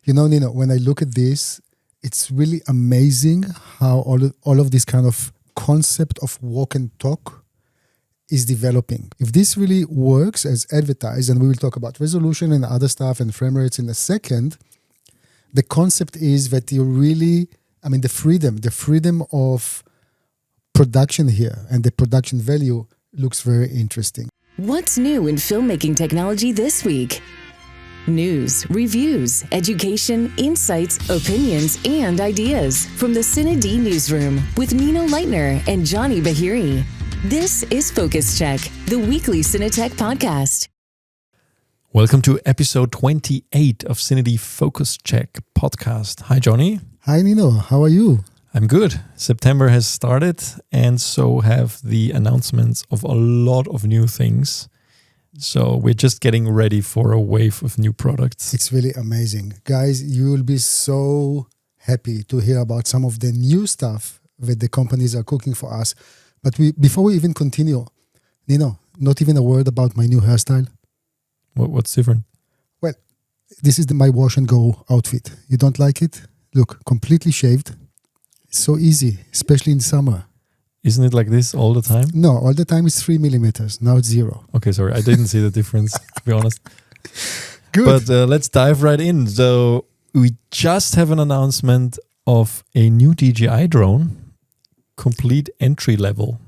Nino, when I look at this, it's really amazing how all of this kind of concept of walk and talk is developing. If this really works as advertised, and we will talk about resolution and other stuff and frame rates in a second, the concept is that you really, the freedom of production here and the production value looks very interesting. What's new in filmmaking technology this week? News, reviews, education, insights, opinions, and ideas from the CineD newsroom with Nino Leitner and Johnnie Bahiri. This is Focus Check, the weekly CineTech podcast. Welcome to episode 28 of CineD Focus Check podcast. Hi, Johnnie. Hi, Nino. How are you? I'm good. September has started, and so have the announcements of a lot of new things. So we're just getting ready for a wave of new products. It's really amazing. Guys, you will be so happy to hear about some of the new stuff that the companies are cooking for us. But before we even continue, Nino, not even a word about my new hairstyle. What's different? Well, this is my wash and go outfit. You don't like it? Look, completely shaved. It's so easy, especially in summer. Isn't it like this all the time? No, all the time is 3 millimeters. Now it's 0. Okay, sorry. I didn't see the difference, to be honest. Good. But let's dive right in. So we just have an announcement of a new DJI drone, complete entry level.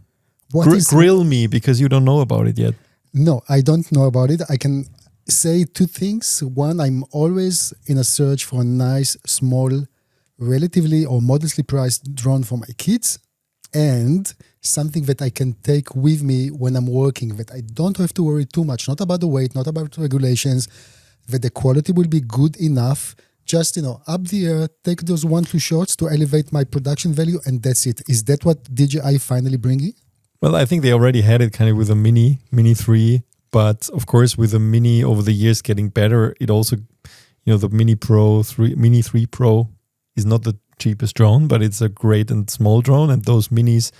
Grill me, because you don't know about it yet. No, I don't know about it. I can say two things. One, I'm always in a search for a nice, small, relatively or modestly priced drone for my kids, and something that I can take with me when I'm working, that I don't have to worry too much, not about the weight, not about regulations, that the quality will be good enough. Just, up the air, take those 1-2 shots to elevate my production value, and that's it. Is that what DJI finally bringing? Well, I think they already had it kind of with a Mini 3, but of course with the Mini over the years getting better, it also, the Mini 3 Pro is not the cheapest drone, but it's a great and small drone, and those Minis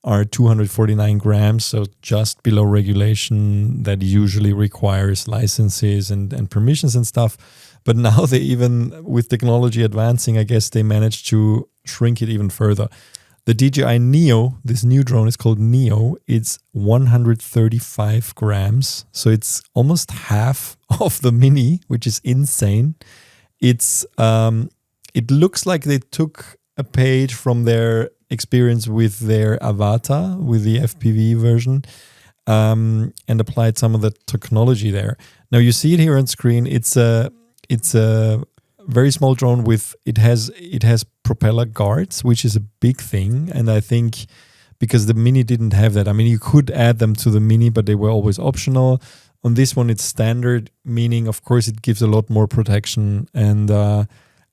are 249 grams, so just below regulation that usually requires licenses and permissions and stuff. But now they even, with technology advancing, I guess they managed to shrink it even further. The DJI Neo, this new drone is called Neo. It's 135 grams, so it's almost half of the Mini, which is insane. It looks like they took a page from their experience with their Avatar, with the FPV version, and applied some of the technology there. Now you see it here on screen. It's a very small drone with it has propeller guards, which is a big thing. And I think because the Mini didn't have that, you could add them to the Mini, but they were always optional. On this one, it's standard, meaning of course it gives a lot more protection,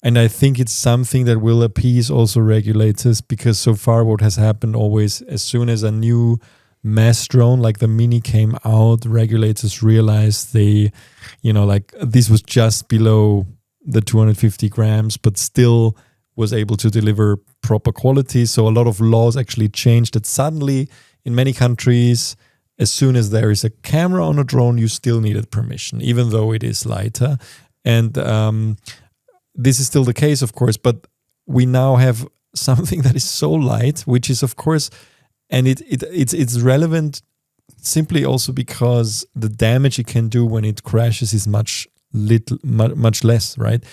and I think it's something that will appease also regulators, because so far what has happened always, as soon as a new mass drone like the Mini came out, regulators realized this was just below the 250 grams, but still was able to deliver proper quality. So a lot of laws actually changed that suddenly in many countries, as soon as there is a camera on a drone, you still needed permission, even though it is lighter. And this is still the case, of course, but we now have something that is so light, which is, of course, and it's relevant simply also because the damage it can do when it crashes is much less, right?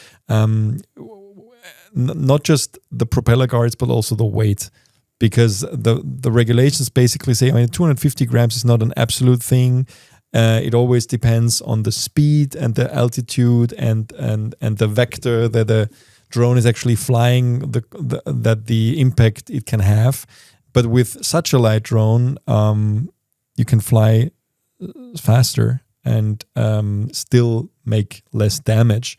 Not just the propeller guards, but also the weight, because the regulations basically say 250 grams is not an absolute thing. It always depends on the speed and the altitude and the vector that the drone is actually flying, that the impact it can have. But with such a light drone, you can fly faster and still make less damage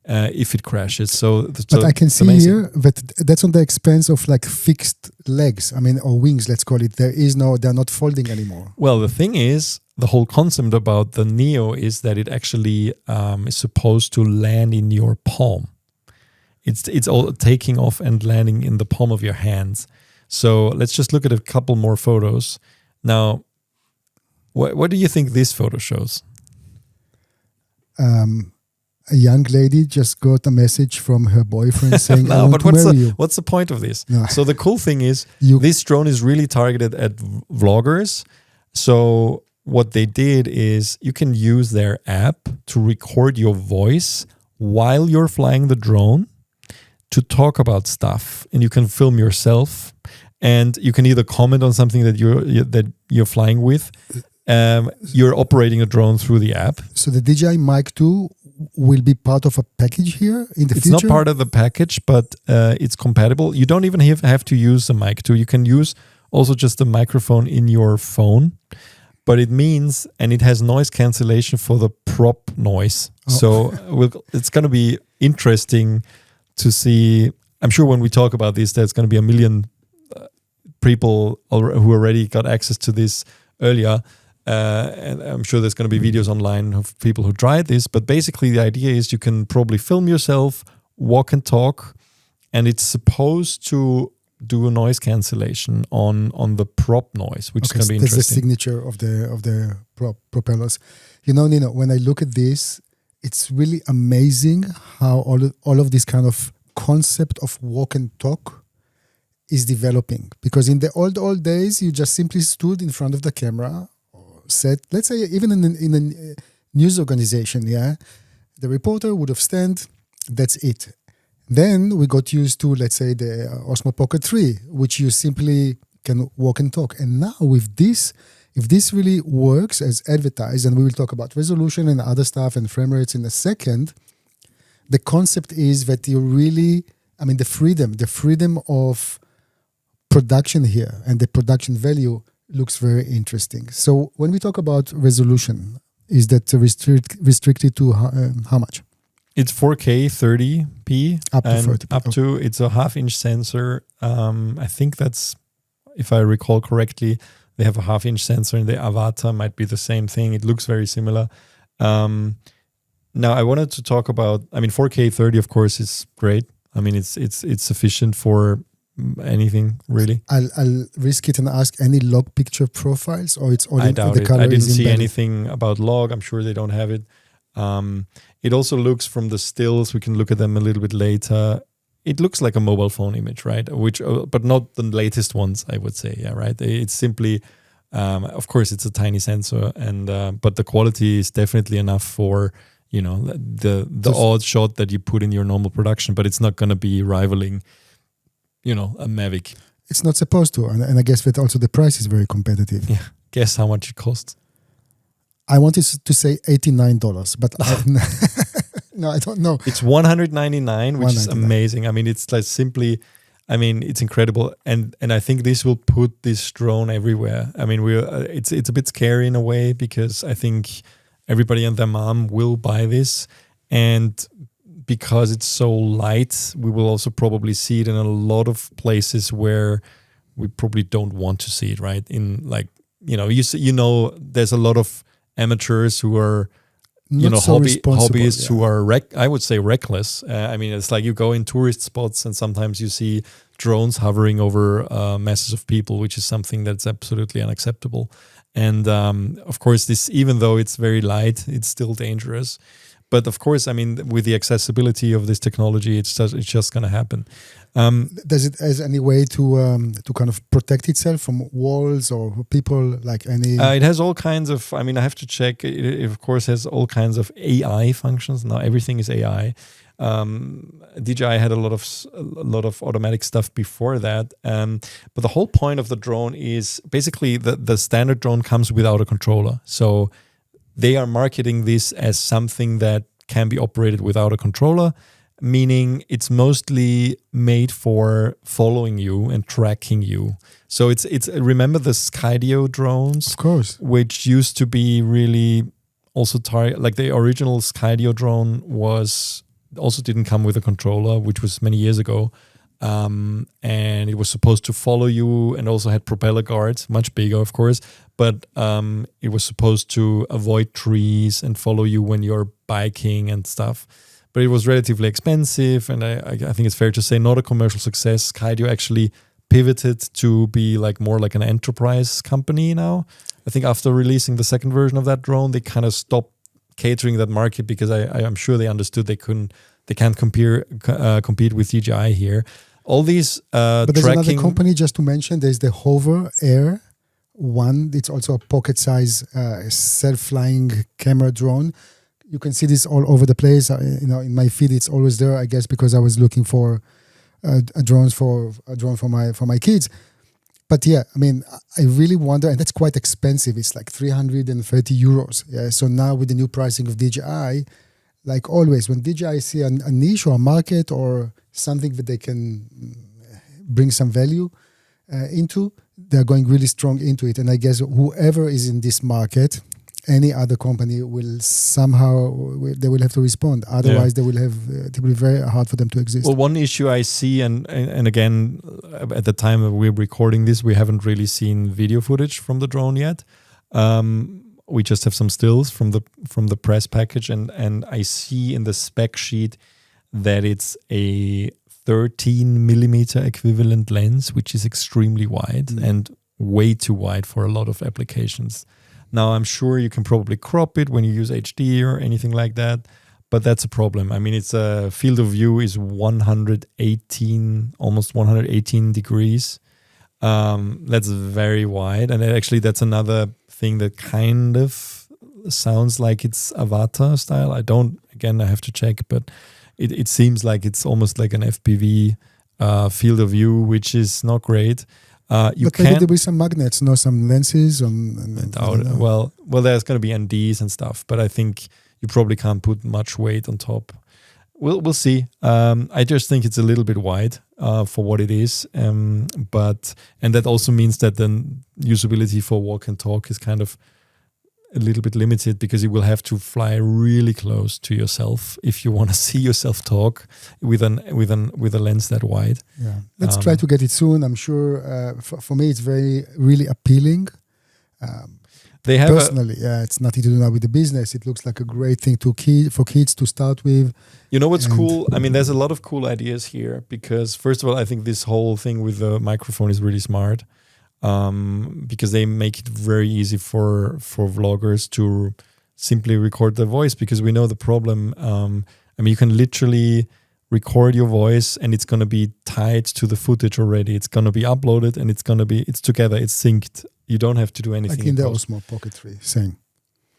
if it crashes. But I can see amazing here that's on the expense of like fixed legs, or wings, let's call it. They're not folding anymore. Well, the thing is, the whole concept about the Neo is that it actually is supposed to land in your palm. It's all taking off and landing in the palm of your hands. So let's just look at a couple more photos. Now, what do you think this photo shows? a young lady just got a message from her boyfriend saying, I No, want but to marry you. what's the point of this? No. So the cool thing is You- this drone is really targeted at vloggers. So what they did is you can use their app to record your voice while you're flying the drone to talk about stuff, and you can film yourself, and you can either comment on something that you're flying with. You're operating a drone through the app. So the DJI Mic 2 will be part of a package here in the It's future? not part of the package, but it's compatible. You don't even have to use the mic 2. You can use also just the microphone in your phone. But it means, and it has noise cancellation for the prop noise. Oh. So it's going to be interesting to see. I'm sure when we talk about this, there's going to be a million people who already got access to this earlier. And I'm sure there's going to be videos online of people who tried this. But basically, the idea is you can probably film yourself, walk and talk, and it's supposed to do a noise cancellation on the prop noise, which is going to be interesting. That's the signature of the propellers. You know, Nino, when I look at this, it's really amazing how all of this kind of concept of walk and talk is developing. Because in the old days, you just simply stood in front of the camera, or said, let's say even in a news organization, the reporter would have stand, that's it. Then we got used to, let's say, the Osmo Pocket 3, which you simply can walk and talk. And now with this, if this really works as advertised, and we will talk about resolution and other stuff and frame rates in a second, the concept is that you really, I mean, the freedom of production here and the production value looks very interesting. So when we talk about resolution, is that restricted to how much? It's 4K 30p. Up to 30p. Up to, it's a 1/2-inch sensor. I think that's, if I recall correctly, they have a 1/2-inch sensor, and the Avatar might be the same thing. It looks very similar. Now, I wanted to talk about, 4K 30, of course, is great. I mean, it's sufficient for anything, really. I'll risk it and ask, any log picture profiles, or it's all I in doubt the it. color I didn't is see embedded? anything about log. I'm sure they don't have it. It also looks, from the stills, we can look at them a little bit later. It looks like a mobile phone image, right? Which, but not the latest ones, I would say. Yeah, right. It's simply, of course, it's a tiny sensor, and but the quality is definitely enough for, you know, the odd shot that you put in your normal production. But it's not going to be rivaling, you know, a Mavic. It's not supposed to, and I guess that also the price is very competitive. Yeah. Guess how much it costs? I wanted to say $89, but no, I don't know. It's $199, which is $199. amazing. I mean, it's like simply, it's incredible, and I think this will put this drone everywhere. I mean, it's a bit scary in a way, because I think everybody and their mom will buy this, and because it's so light, we will also probably see it in a lot of places where we probably don't want to see it. Right? In, like, there's a lot of amateurs who are, hobbyists who are I would say reckless. It's like you go in tourist spots and sometimes you see drones hovering over masses of people, which is something that's absolutely unacceptable. And of course, this, even though it's very light, it's still dangerous. But of course, with the accessibility of this technology, it's just going to happen. Does it has any way to kind of protect itself from walls or people, like any? It has all kinds of. I have to check. It of course has all kinds of AI functions. Now everything is AI. DJI had a lot of automatic stuff before that. But the whole point of the drone is basically the standard drone comes without a controller. So they are marketing this as something that can be operated without a controller, meaning it's mostly made for following you and tracking you. So it's remember the Skydio drones? Of course. Which used to be really also like the original Skydio drone also didn't come with a controller, which was many years ago. And it was supposed to follow you and also had propeller guards, much bigger, of course. But it was supposed to avoid trees and follow you when you're biking and stuff. But it was relatively expensive, and I think it's fair to say not a commercial success. Skydio actually pivoted to be more like an enterprise company now. I think after releasing the second version of that drone, they kind of stopped catering that market because I'm sure they understood they can't compete with DJI here. All these but there's tracking. another company just to mention. There's the Hover Air one. It's also a pocket-size self-flying camera drone. You can see this all over the place. In my feed, it's always there. I guess because I was looking for a drone for my kids. But yeah, I mean, I really wonder, and that's quite expensive. It's like 330 euros. Yeah. So now with the new pricing of DJI, like always, when DJI see a niche or a market or something that they can bring some value into, they're going really strong into it. And I guess whoever is in this market, any other company will they will have to respond. Otherwise, it will be very hard for them to exist. Well, one issue I see, and again, at the time that we're recording this, we haven't really seen video footage from the drone yet. We just have some stills from the press package, and I see in the spec sheet that it's a 13 millimeter equivalent lens, which is extremely wide and way too wide for a lot of applications. Now, I'm sure you can probably crop it when you use HD or anything like that, but that's a problem. I mean, it's a field of view is almost 118 degrees. That's very wide. And actually, that's another thing that kind of sounds like it's Avatar style. I have to check, but it seems like it's almost like an FPV field of view, which is not great. But maybe there'll be some magnets, some lenses. Well, there's going to be NDs and stuff, but I think you probably can't put much weight on top. We'll see. I just think it's a little bit wide for what it is, and that also means that the usability for walk and talk is kind of a little bit limited because you will have to fly really close to yourself if you want to see yourself talk with a lens that wide. Yeah, let's try to get it soon. I'm sure for me it's really appealing. They have personally, it's nothing to do now with the business. It looks like a great thing for kids to start with. You know what's cool? I mean, there's a lot of cool ideas here because first of all, I think this whole thing with the microphone is really smart. Because they make it very easy for vloggers to simply record their voice, because we know the problem. I mean, you can literally record your voice and it's going to be tied to the footage already. It's going to be uploaded and it's together, it's synced. You don't have to do anything. Like in the Osmo Pocket 3, same.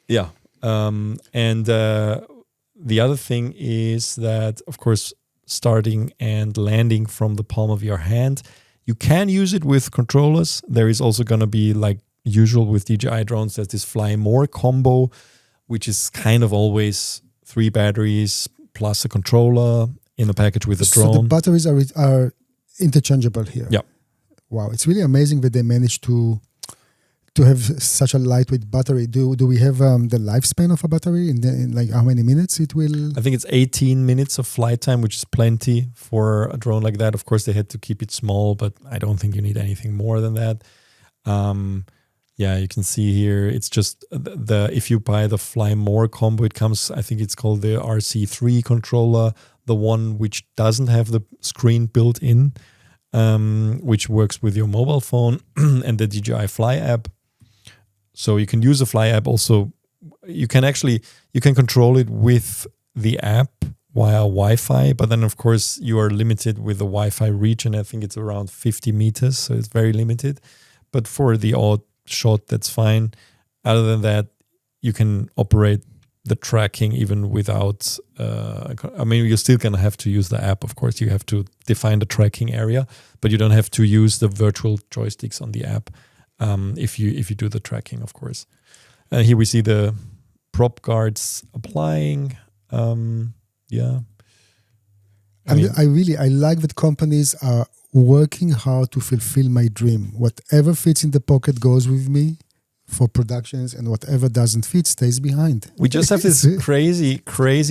Yeah. And the other thing is that, of course, starting and landing from the palm of your hand, you can use it with controllers. There is also going to be, like usual with DJI drones, there's this Fly More combo, which is kind of always 3 batteries plus a controller in a package with a drone. So the batteries are interchangeable here. Yeah. Wow, it's really amazing that they managed to have such a lightweight battery. Do we have the lifespan of a battery in like how many minutes it will? I think it's 18 minutes of flight time, which is plenty for a drone like that. Of course, they had to keep it small, but I don't think you need anything more than that. You can see here, it's just if you buy the Fly More combo, it comes, I think it's called the RC3 controller, the one which doesn't have the screen built in, which works with your mobile phone, and the DJI Fly app. So you can use the Fly app also. You can control it with the app via Wi-Fi, but then of course you are limited with the Wi-Fi reach, and I think it's around 50 meters, so it's very limited. But for the odd shot, that's fine. Other than that, you can operate the tracking even without, you're still going to have to use the app, of course. You have to define the tracking area, but you don't have to use the virtual joysticks on the app if you do the tracking, of course. Here we see the prop guards applying. I like that companies are working hard to fulfill my dream. Whatever fits in the pocket goes with me for productions, and whatever doesn't fit stays behind. We just have this crazy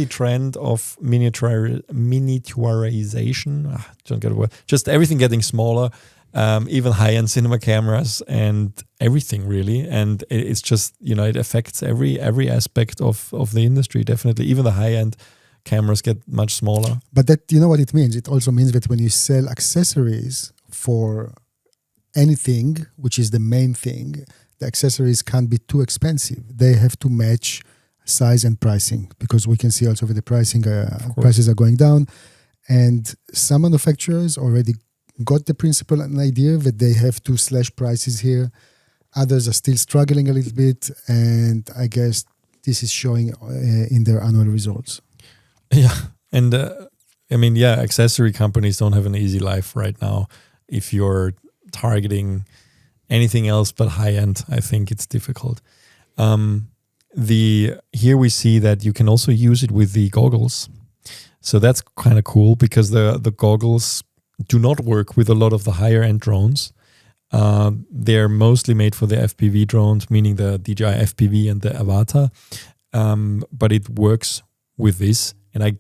trend of miniaturization. Don't get a word. Just everything getting smaller, even high-end cinema cameras and everything really. And it's just, it affects every aspect of the industry, definitely. Even the high-end cameras get much smaller. But that, you know what it means? It also means that when you sell accessories for anything, which is the main thing, the accessories can't be too expensive. They have to match size and pricing, because we can see also with the pricing, prices are going down, and some manufacturers already got the principle and idea that they have to slash prices here. Others are still struggling a little bit, and I guess this is showing in their annual results. Yeah, and accessory companies don't have an easy life right now. If you're targeting anything else but high end, I think it's difficult. Here we see that you can also use it with the goggles, so that's kind of cool because the goggles do not work with a lot of the higher end drones. They're mostly made for the FPV drones, meaning the DJI FPV and the Avata, but it works with this. And I'm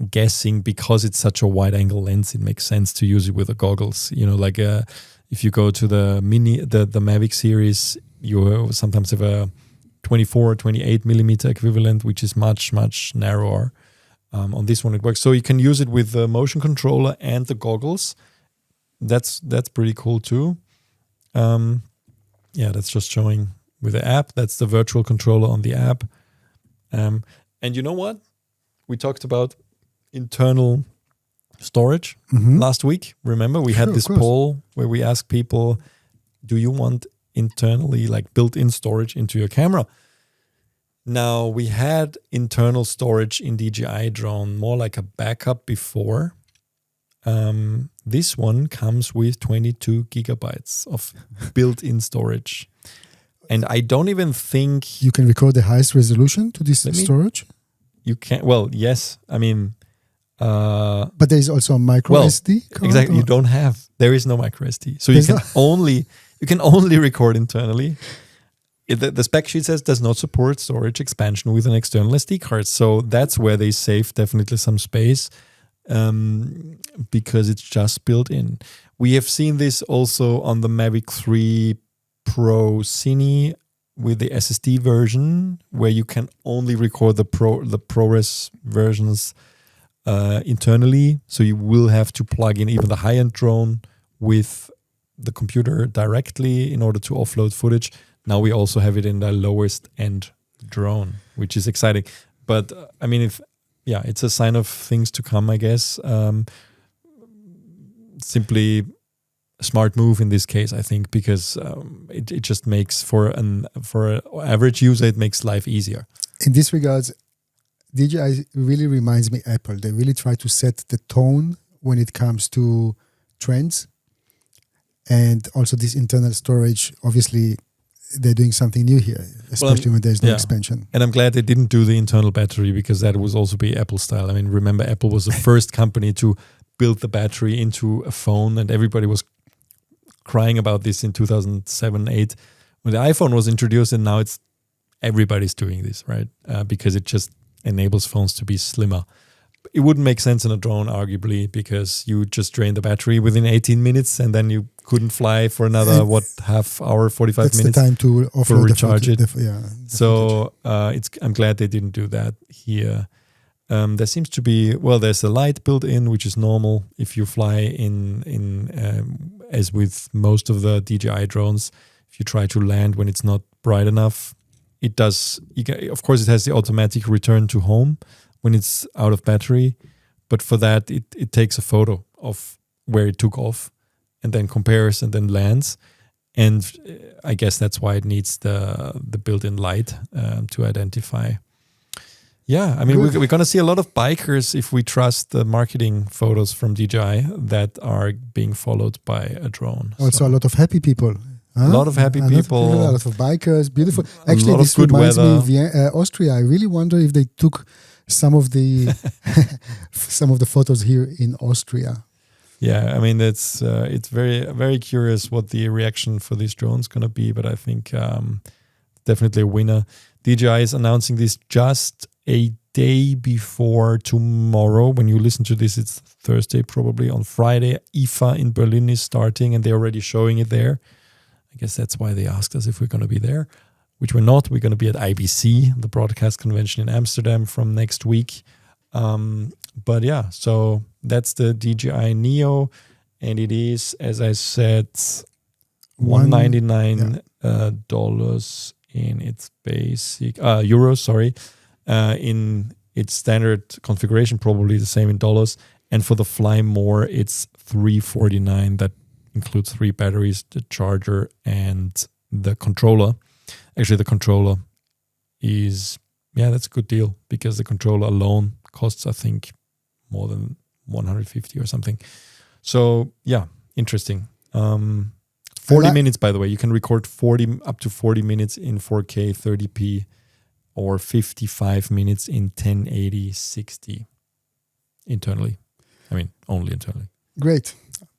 guessing because it's such a wide angle lens, it makes sense to use it with the goggles. If you go to the Mavic series, you sometimes have a 24 or 28 millimeter equivalent, which is much, much narrower. On this one, it works. So you can use it with the motion controller and the goggles. That's pretty cool too. That's just showing with the app. That's the virtual controller on the app. And you know what? We talked about internal storage last week. Remember, we had this poll where we asked people, do you want internally, like built-in storage into your camera? Now, we had internal storage in DJI drone, more like a backup before. This one comes with 22 gigabytes of built-in storage. And I don't even think... You can record the highest resolution to this storage? You can. Well, yes. I mean... but there is also a micro SD card? Exactly. There is no micro SD. So you can only record internally. The spec sheet says does not support storage expansion with an external SD card. So that's where they save definitely some space because it's just built in. We have seen this also on the Mavic 3 Pro Cine with the SSD version, where you can only record the ProRes versions internally. So you will have to plug in even the high-end drone with the computer directly in order to offload footage. Now we also have it in the lowest end drone, which is exciting. But I mean, it's a sign of things to come, I guess. Simply a smart move in this case, I think, because it just makes for an average user, it makes life easier. In this regards, DJI really reminds me Apple. They really try to set the tone when it comes to trends. And also this internal storage, obviously, they're doing something new here, especially when there's no expansion. And I'm glad they didn't do the internal battery, because that would also be Apple style. I mean, remember, Apple was the first company to build the battery into a phone, and everybody was crying about this in 2007-8 when the iPhone was introduced, and now everybody's doing this, right? Because it just enables phones to be slimmer. It wouldn't make sense in a drone, arguably, because you just drain the battery within 18 minutes and then you couldn't fly for another, half hour, 45 minutes. That's the time to offload recharge it. So I'm glad they didn't do that here. There seems to be, there's a light built in, which is normal if you fly in as with most of the DJI drones. If you try to land when it's not bright enough, it does. Of course, it has the automatic return to home when it's out of battery, but for that it takes a photo of where it took off and then compares and then lands. And I guess that's why it needs the built-in light to identify. Yeah, I mean, we're going to see a lot of bikers, if we trust the marketing photos from DJI, that are being followed by a drone. Also a lot of happy people. Huh? A lot of happy people. A lot of bikers, beautiful. Actually, this reminds me of Austria. I really wonder if they took some of the photos here in Austria. Yeah, I mean, it's very, very curious what the reaction for this drone is going to be, but I think definitely a winner. DJI is announcing this just a day before tomorrow. When you listen to this, it's Thursday, probably. On Friday, IFA in Berlin is starting, and they're already showing it there. I guess that's why they asked us if we're going to be there, which we're not. We're going to be at IBC, the broadcast convention in Amsterdam, from next week. But yeah, so that's the DJI Neo, and it is, as I said, $199 in its basic euros, sorry. In its standard configuration, probably the same in dollars. And for the Fly More, it's $349. That includes 3 batteries, the charger, and the controller. Actually, the controller is, that's a good deal because the controller alone costs, I think, more than 150 or something. So, interesting. 40 minutes, by the way. You can record up to 40 minutes in 4K 30p or 55 minutes in 1080 60 internally. I mean, only internally. Great.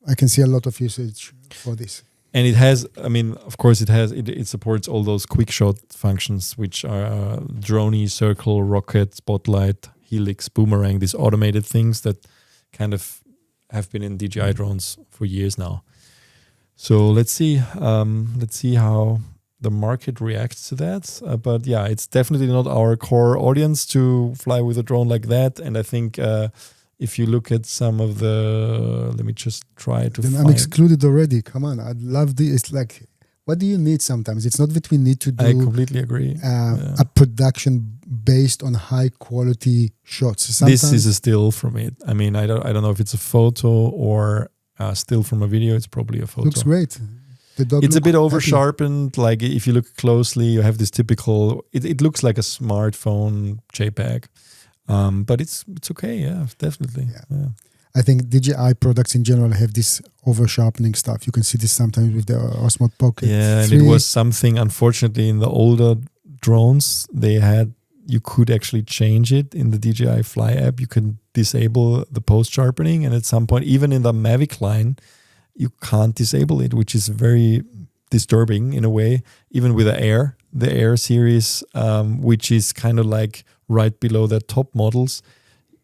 I can see a lot of usage for this. And it has, of course, it supports all those quick shot functions, which are droney, circle, rocket, spotlight, helix, boomerang, these automated things that kind of have been in DJI drones for years now. So let's see how the market reacts to that. But it's definitely not our core audience to fly with a drone like that. And I think if you look at some of the, let me just try to then find. I'm excluded already. Come on, I'd love this. It's like, what do you need sometimes? It's not that we need to do I completely agree. A production based on high quality shots. Sometimes, this is a still from it. I don't know if it's a photo or still from a video. It's probably a photo. Looks great. The dog it's a bit over happy. sharpened. Like if you look closely, you have this typical. It looks like a smartphone JPEG, but it's okay. Yeah, definitely. Yeah. I think DJI products in general have this over sharpening stuff. You can see this sometimes with the Osmo Pocket. Yeah, 3. and it was something. Unfortunately, in the older drones, you could actually change it in the DJI Fly app. You can disable the post sharpening, and at some point, even in the Mavic line, you can't disable it, which is very disturbing in a way. Even with the Air series, which is kind of like right below the top models,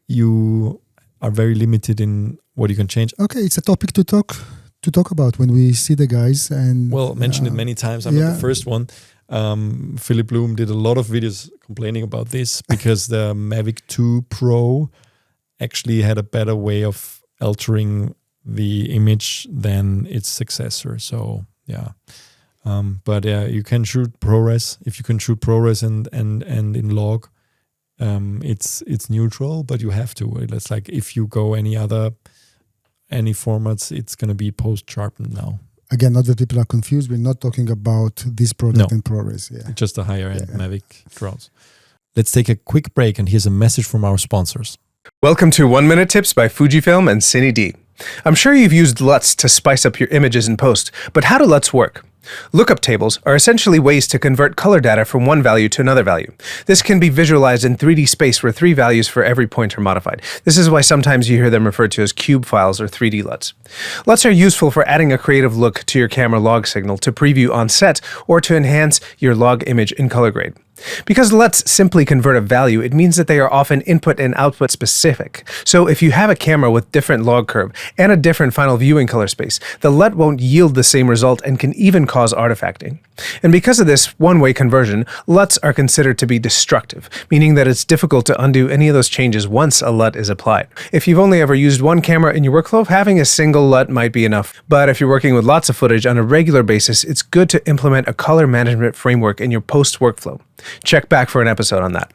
you are very limited in what you can change. Okay, it's a topic to talk about when we see the guys. And mentioned it many times. I'm not the first one. Philip Bloom did a lot of videos complaining about this because the Mavic 2 Pro actually had a better way of altering the image than its successor. So you can shoot ProRes. If you can shoot ProRes and in log, it's neutral, but you have to. It's like if you go any formats, it's going to be post sharpened now. Again, not that people are confused. We're not talking about this product in ProRes. Yeah, just the higher end Mavic drones. Let's take a quick break, and here's a message from our sponsors. Welcome to 1 Minute Tips by Fujifilm and CineD. I'm sure you've used LUTs to spice up your images in post, but how do LUTs work? Lookup tables are essentially ways to convert color data from one value to another value. This can be visualized in 3D space where 3 values for every point are modified. This is why sometimes you hear them referred to as cube files or 3D LUTs. LUTs are useful for adding a creative look to your camera log signal to preview on set or to enhance your log image in color grade. Because LUTs simply convert a value, it means that they are often input and output specific. So if you have a camera with different log curve and a different final viewing color space, the LUT won't yield the same result and can even cause artifacting. And because of this one-way conversion, LUTs are considered to be destructive, meaning that it's difficult to undo any of those changes once a LUT is applied. If you've only ever used one camera in your workflow, having a single LUT might be enough. But if you're working with lots of footage on a regular basis, it's good to implement a color management framework in your post workflow. Check back for an episode on that.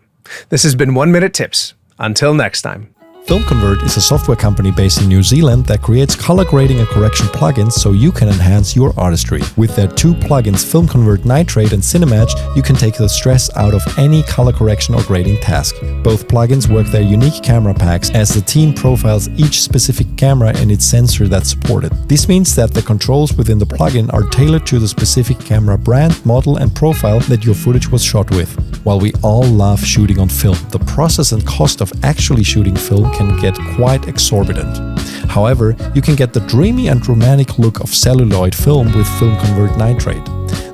This has been 1 Minute Tips. Until next time. FilmConvert is a software company based in New Zealand that creates color grading and correction plugins so you can enhance your artistry. With their 2 plugins, FilmConvert Nitrate and Cinematch, you can take the stress out of any color correction or grading task. Both plugins work their unique camera packs as the team profiles each specific camera and its sensor that's supported. This means that the controls within the plugin are tailored to the specific camera brand, model, and profile that your footage was shot with. While we all love shooting on film, the process and cost of actually shooting film can get quite exorbitant. However, you can get the dreamy and romantic look of celluloid film with FilmConvert Nitrate.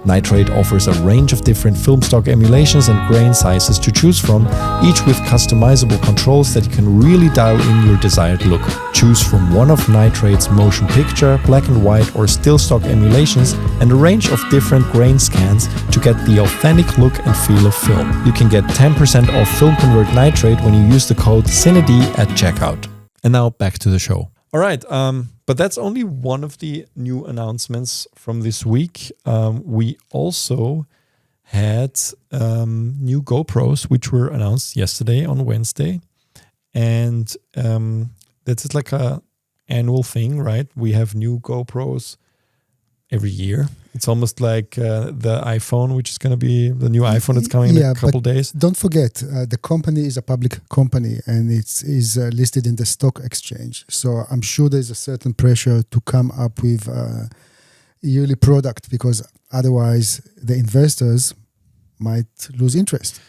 Nitrate offers a range of different film stock emulations and grain sizes to choose from, each with customizable controls that you can really dial in your desired look. Choose from one of Nitrate's motion picture, black and white or still stock emulations and a range of different grain scans to get the authentic look and feel of film. You can get 10% off FilmConvert Nitrate when you use the code CineD at checkout. And now back to the show. All right, but that's only one of the new announcements from this week. We also had new GoPros, which were announced yesterday on Wednesday. And that's like a annual thing, right? We have new GoPros every year. It's almost like the iPhone, which is going to be the new iPhone that's coming in a couple days. Don't forget, the company is a public company and it is listed in the stock exchange. So I'm sure there's a certain pressure to come up with a yearly product, because otherwise the investors might lose interest.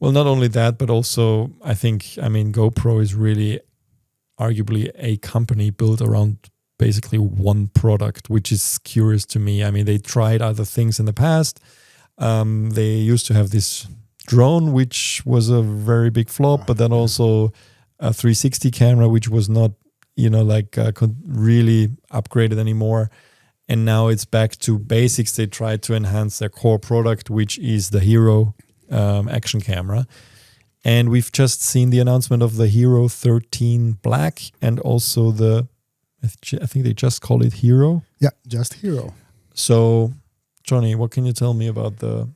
Well, not only that, but also I mean, GoPro is really arguably a company built around basically one product, which is curious to me. I mean, they tried other things in the past. They used to have this drone, which was a very big flop, but then also a 360 camera, which was not, really upgraded anymore. And now it's back to basics. They tried to enhance their core product, which is the Hero action camera. And we've just seen the announcement of the HERO13 Black and also I think they just call it Hero. Yeah, just Hero. So, Johnny, what can you tell me about the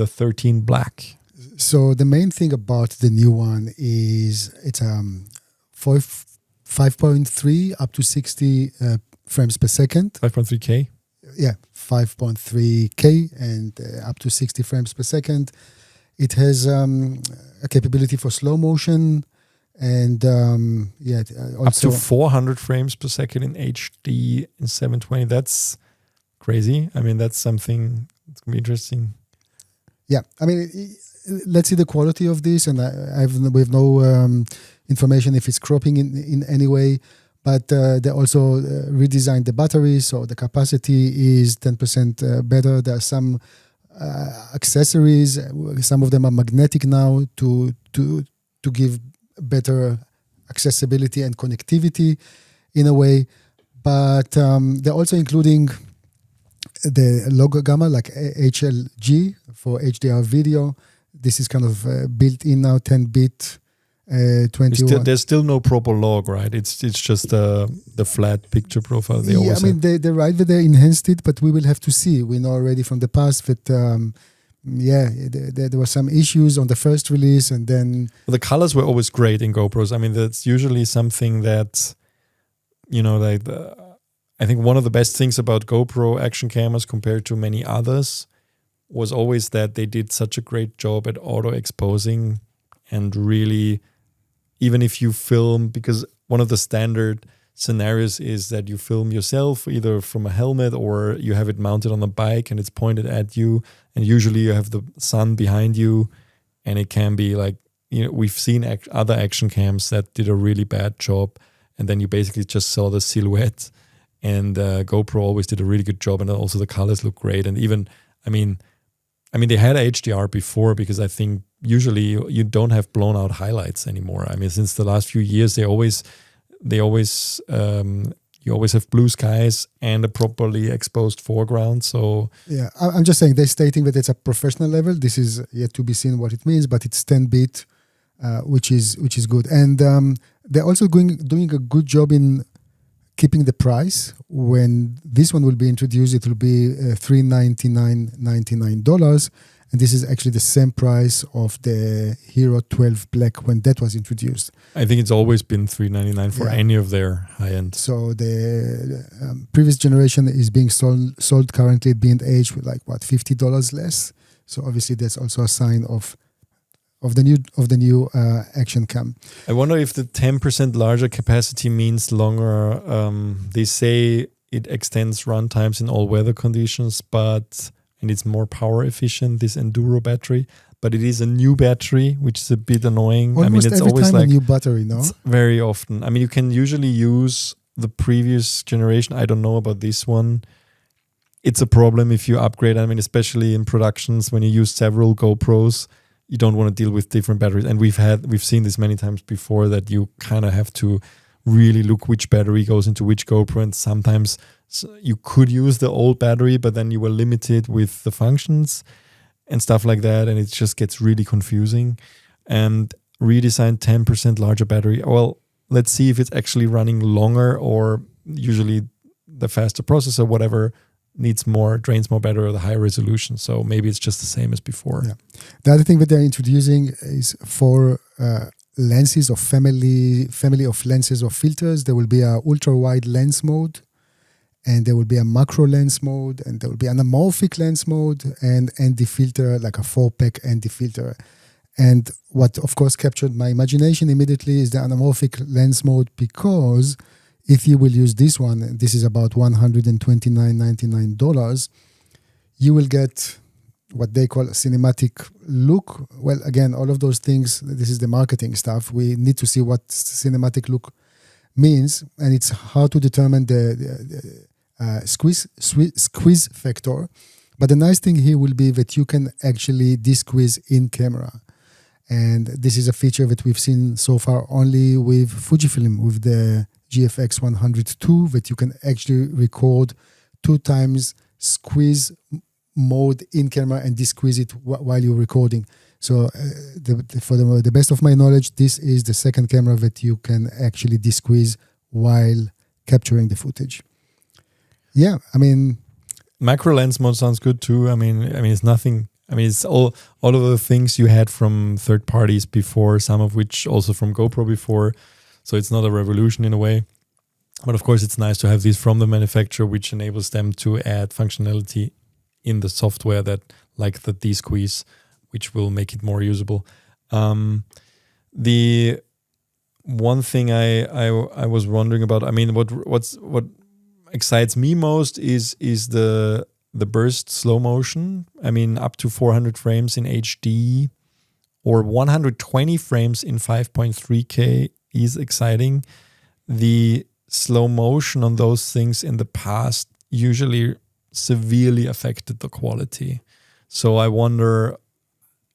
13 Black? So the main thing about the new one is it's 5.3 up to 60 frames per second. 5.3K? Yeah, 5.3K and up to 60 frames per second. It has a capability for slow motion and also up to 400 frames per second in HD in 720. That's crazy. I mean, that's something that's going to be interesting. Yeah, I mean, let's see the quality of this, and we have no information if it's cropping in any way. But they also redesigned the battery, so the capacity is 10% better. There are some accessories. Some of them are magnetic now to give better accessibility and connectivity in a way. But they're also including the logo gamma, like HLG for HDR video. This is kind of built in now, 10-bit. 21. There's still no proper log, right? It's just the flat picture profile. They always I mean, they right there enhanced it, but we will have to see. We know already from the past that there were some issues on the first release, and then the colors were always great in GoPros. I mean, that's usually something that I think one of the best things about GoPro action cameras compared to many others was always that they did such a great job at auto exposing and really. Even if you film, because one of the standard scenarios is that you film yourself either from a helmet or you have it mounted on a bike and it's pointed at you, and usually you have the sun behind you, and it can be like, we've seen other action cams that did a really bad job, and then you basically just saw the silhouette. And GoPro always did a really good job, and also the colors look great. And even, I mean, they had HDR before, because I think usually you don't have blown out highlights anymore. I mean, since the last few years, you always have blue skies and a properly exposed foreground. So yeah, I'm just saying they're stating that it's a professional level. This is yet to be seen what it means, but it's 10-bit, which is good. And they're also doing a good job in keeping the price. When this one will be introduced, it will be $399.99. And this is actually the same price of the HERO12 Black when that was introduced. I think it's always been $399 for any of their high-end. So the previous generation is being sold currently at B&H with like $50 less. So obviously that's also a sign of the new action cam. I wonder if the 10% larger capacity means longer. They say it extends run times in all weather conditions, and it's more power efficient, this Enduro battery. But it is a new battery, which is a bit annoying. Almost it's every always time like a new battery, no? Very often. I mean, you can usually use the previous generation. I don't know about this one. It's a problem if you upgrade. I mean, especially in productions when you use several GoPros, you don't want to deal with different batteries. And we've seen this many times before, that you kind of have to really look which battery goes into which GoPro, and sometimes you could use the old battery, but then you were limited with the functions and stuff like that, and it just gets really confusing. And redesigned 10% larger battery. Well, let's see if it's actually running longer, or usually the faster processor, whatever, drains more battery or the higher resolution. So maybe it's just the same as before. Yeah. The other thing that they're introducing is for lenses or family of lenses or filters. There will be a ultra wide lens mode, and there will be a macro lens mode, and there will be an anamorphic lens mode, and ND filter, like a 4-pack ND filter. And what, of course, captured my imagination immediately is the anamorphic lens mode, because if you will use this one, this is about $129.99, you will get what they call a cinematic look. Well, again, all of those things, this is the marketing stuff. We need to see what cinematic look means, and it's how to determine the squeeze factor. But the nice thing here will be that you can actually de-squeeze in camera. And this is a feature that we've seen so far only with Fujifilm, with the GFX 102, that you can actually record 2 times squeeze mode in camera and de-squeeze it while you're recording. So for the best of my knowledge, this is the second camera that you can actually de-squeeze while capturing the footage. Yeah, I mean... Macro lens mode sounds good too. I mean, it's nothing... I mean, it's all of the things you had from third parties before, some of which also from GoPro before. So it's not a revolution in a way. But of course, it's nice to have these from the manufacturer, which enables them to add functionality in the software that, like the de-squeeze, which will make it more usable. The one thing I was wondering about, I mean, what excites me most is the burst slow motion. I mean, up to 400 frames in HD or 120 frames in 5.3K is exciting. The slow motion on those things in the past usually severely affected the quality. So I wonder,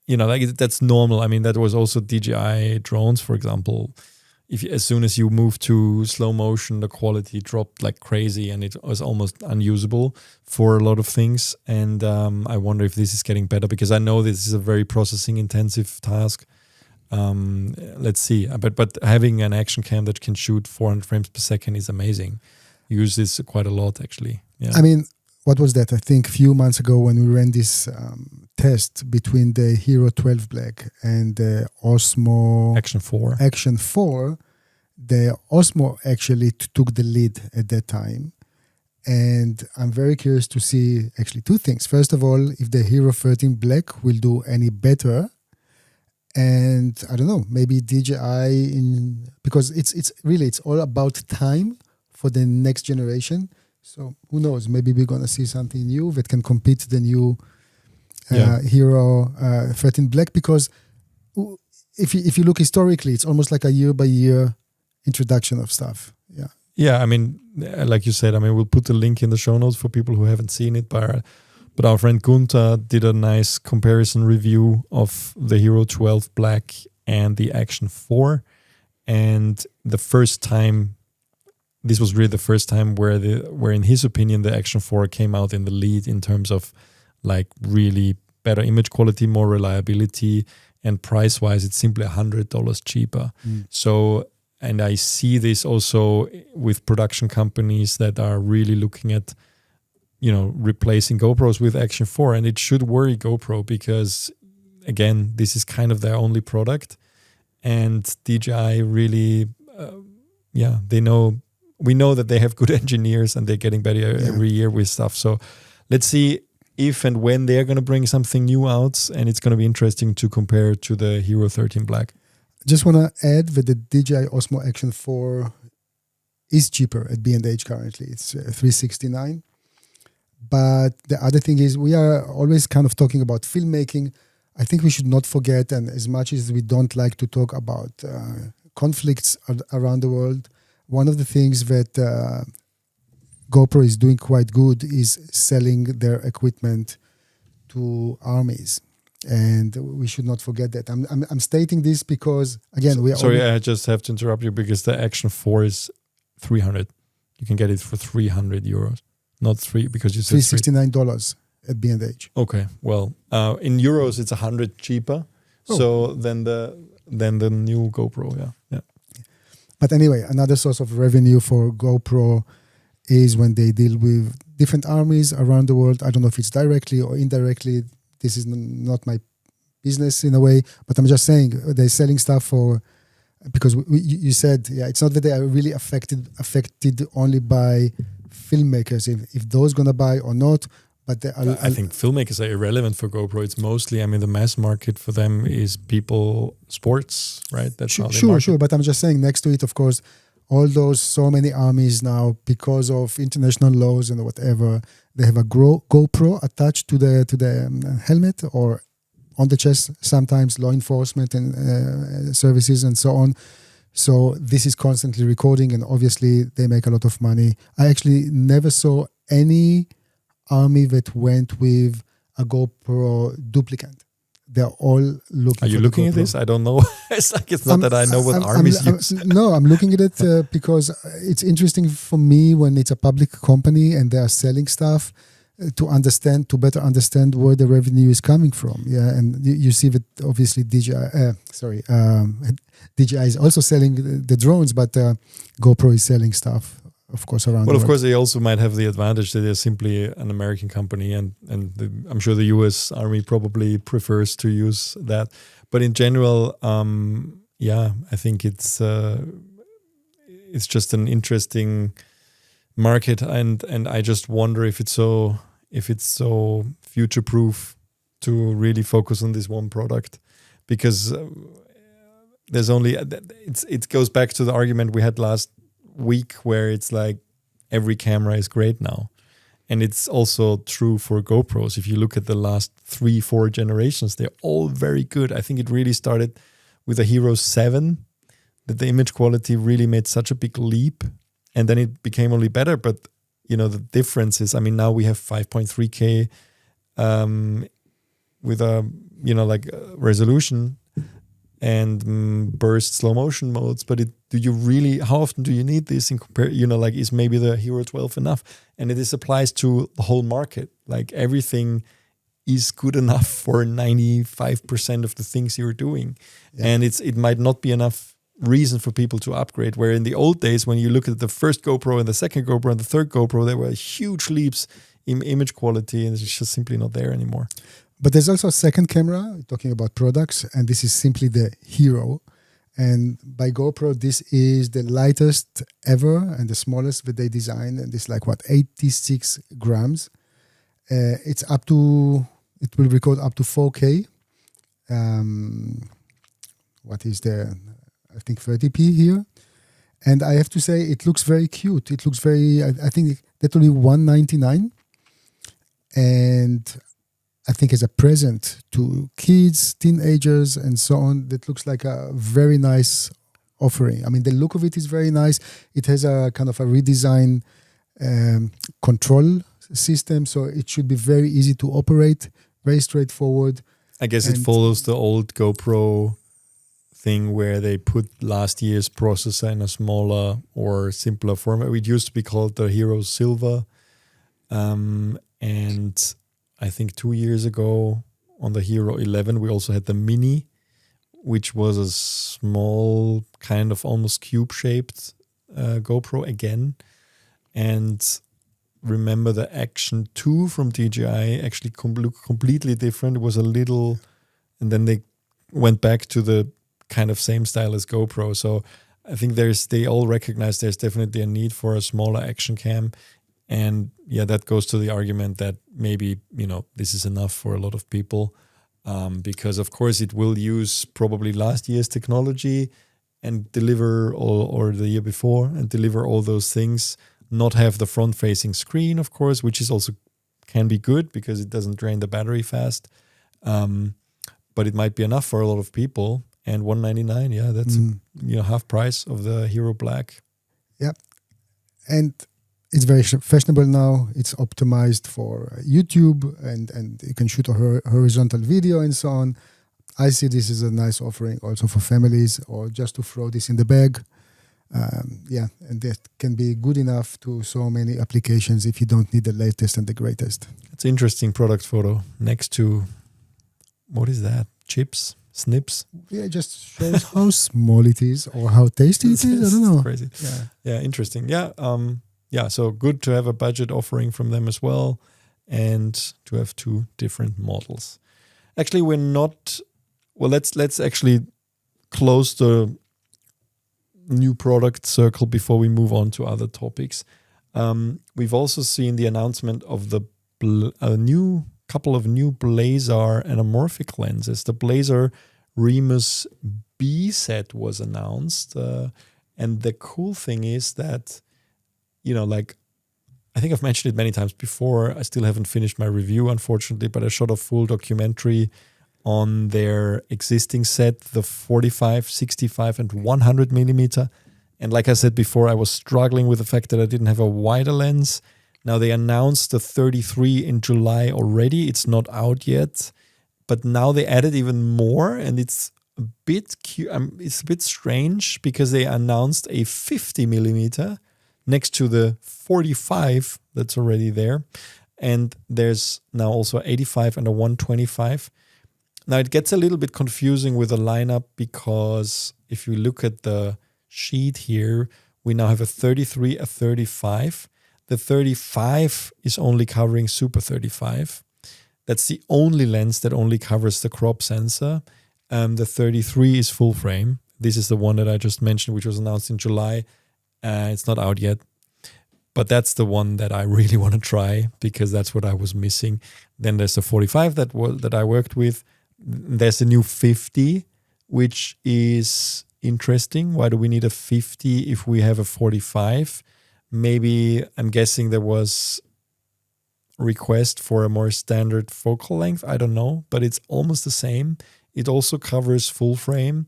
that's normal. I mean, that was also DJI drones, for example. As soon as you move to slow motion, the quality dropped like crazy, and it was almost unusable for a lot of things. And I wonder if this is getting better, because I know this is a very processing intensive task. Let's see. But having an action cam that can shoot 400 frames per second is amazing. Use this quite a lot, actually. Yeah. I mean, what was that? I think a few months ago when we ran this test between the Hero 12 Black and the Osmo Action 4. The Osmo actually took the lead at that time. And I'm very curious to see actually 2 things. First of all, if the Hero 13 Black will do any better. And I don't know, maybe DJI because it's all about time for the next generation. So who knows? Maybe we're gonna see something new that can compete the new Hero 13 Black. Because if you look historically, it's almost like a year by year introduction of stuff. Yeah. Yeah, I mean, like you said, I mean, we'll put the link in the show notes for people who haven't seen it. But our friend Gunther did a nice comparison review of the Hero 12 Black and the Action 4, and this was really the first time where in his opinion the Action 4 came out in the lead in terms of like really better image quality, more reliability, and price-wise it's simply $100 cheaper. So, and I see this also with production companies that are really looking at, replacing GoPros with Action 4, and it should worry GoPro because, again, this is kind of their only product, and DJI really, we know that they have good engineers and they're getting better every year with stuff. So let's see if and when they're going to bring something new out, and it's going to be interesting to compare to the Hero 13 Black. Just want to add that the DJI Osmo Action 4 is cheaper at B&H currently. It's $369. But the other thing is, we are always kind of talking about filmmaking. I think we should not forget, and as much as we don't like to talk about conflicts around the world, one of the things that GoPro is doing quite good is selling their equipment to armies. And we should not forget that. I'm stating this because, again, we are... Sorry, I just have to interrupt you because the Action 4 is 300. You can get it for 300 euros. Not because you said $369 at B&H. Okay, well, in euros it's 100 cheaper. Oh. So than the new GoPro, yeah. But anyway, another source of revenue for GoPro is when they deal with different armies around the world. I don't know if it's directly or indirectly. This is not my business in a way, but I'm just saying they're selling stuff for, because you said, it's not that they are really affected only by filmmakers, if those gonna buy or not. But I think filmmakers are irrelevant for GoPro. It's mostly, the mass market for them is people, sports, right? That's how they market. Sure. But I'm just saying, next to it, of course, all those, so many armies now, because of international laws and whatever, they have a GoPro attached to the helmet or on the chest, sometimes law enforcement and services and so on. So this is constantly recording, and obviously they make a lot of money. I actually never saw any army that went with a GoPro duplicate. They're all looking. Are you looking at this? I don't know. It's not that I know what armies use. No, I'm looking at it because it's interesting for me when it's a public company and they are selling stuff to better understand where the revenue is coming from. Yeah, and you see that obviously DJI is also selling the drones, but GoPro is selling stuff, of course, around. Well, the of world. course, they also might have the advantage that they're simply an American company, and I'm sure the U.S. Army probably prefers to use that. But in general, I think it's just an interesting market, and I just wonder if it's so future proof to really focus on this one product, because there's only it goes back to the argument we had last week, where it's like every camera is great now, and it's also true for GoPros. If you look at the last 3-4 generations, they're all very good. I think it really started with the HERO7, that the image quality really made such a big leap, and then it became only better. But the difference is, now we have 5.3K with a resolution and burst slow motion modes. But how often do you need this in is maybe the HERO12 enough? And this applies to the whole market. Like, everything is good enough for 95% of the things you're doing. Yeah. And it might not be enough reason for people to upgrade, where in the old days, when you look at the first GoPro and the second GoPro and the third GoPro, there were huge leaps in image quality, and it's just simply not there anymore. But there's also a second camera, talking about products, and this is simply the Hero. And by GoPro, this is the lightest ever and the smallest that they designed, and it's 86 grams. It will record up to 4K. What is the, I think 30p here. And I have to say, it looks very cute. It looks very, I think that will be $199. And I think as a present to kids, teenagers, and so on, that looks like a very nice offering. The look of it is very nice. It has a kind of a redesigned control system, so it should be very easy to operate, very straightforward. I guess it follows the old GoPro thing where they put last year's processor in a smaller or simpler format. It used to be called the Hero Silver. And I think 2 years ago on the Hero 11, we also had the Mini, which was a small, kind of almost cube-shaped GoPro again. And remember the Action 2 from DJI actually looked completely different. It was a little, and then they went back to the kind of same style as GoPro. So I think they all recognize there's definitely a need for a smaller action cam. And yeah, that goes to the argument that maybe, this is enough for a lot of people, because of course it will use probably last year's technology and deliver or the year before and deliver all those things, not have the front facing screen, of course, which is also can be good because it doesn't drain the battery fast. But it might be enough for a lot of people. And $199, yeah, that's half price of the Hero Black. Yeah, and it's very fashionable now. It's optimized for YouTube, and you can shoot a horizontal video and so on. I see this as a nice offering also for families or just to throw this in the bag. And that can be good enough to so many applications if you don't need the latest and the greatest. It's an interesting product photo next to, what is that? Chips? Snips? Yeah, it just shows how small it is or how tasty it is. I don't know. Crazy. Yeah, interesting. Yeah, yeah, so good to have a budget offering from them as well, and to have 2 different models. Actually, we're not. Well, let's actually close the new product circle before we move on to other topics. We've also seen the announcement of the couple of new Blazar anamorphic lenses. The Blazar Remus B set was announced, and the cool thing is that, like, I think I've mentioned it many times before. I still haven't finished my review, unfortunately, but I shot a full documentary on their existing set, the 45, 65, and 100 millimeter. And like I said before, I was struggling with the fact that I didn't have a wider lens. Now they announced the 33 in July already. It's not out yet, but now they added even more, and it's a bit strange because they announced a 50 millimeter next to the 45 that's already there, and there's now also 85 and a 125. Now it gets a little bit confusing with the lineup, because if you look at the sheet here, we now have a 33, a 35. The 35 is only covering Super 35. That's the only lens that only covers the crop sensor. The 33 is full frame. This is the one that I just mentioned, which was announced in July. It's not out yet, but that's the one that I really want to try, because that's what I was missing. Then there's the 45 that I worked with. There's the new 50, which is interesting. Why do we need a 50 if we have a 45? Maybe, I'm guessing there was a request for a more standard focal length. I don't know, but it's almost the same. It also covers full frame.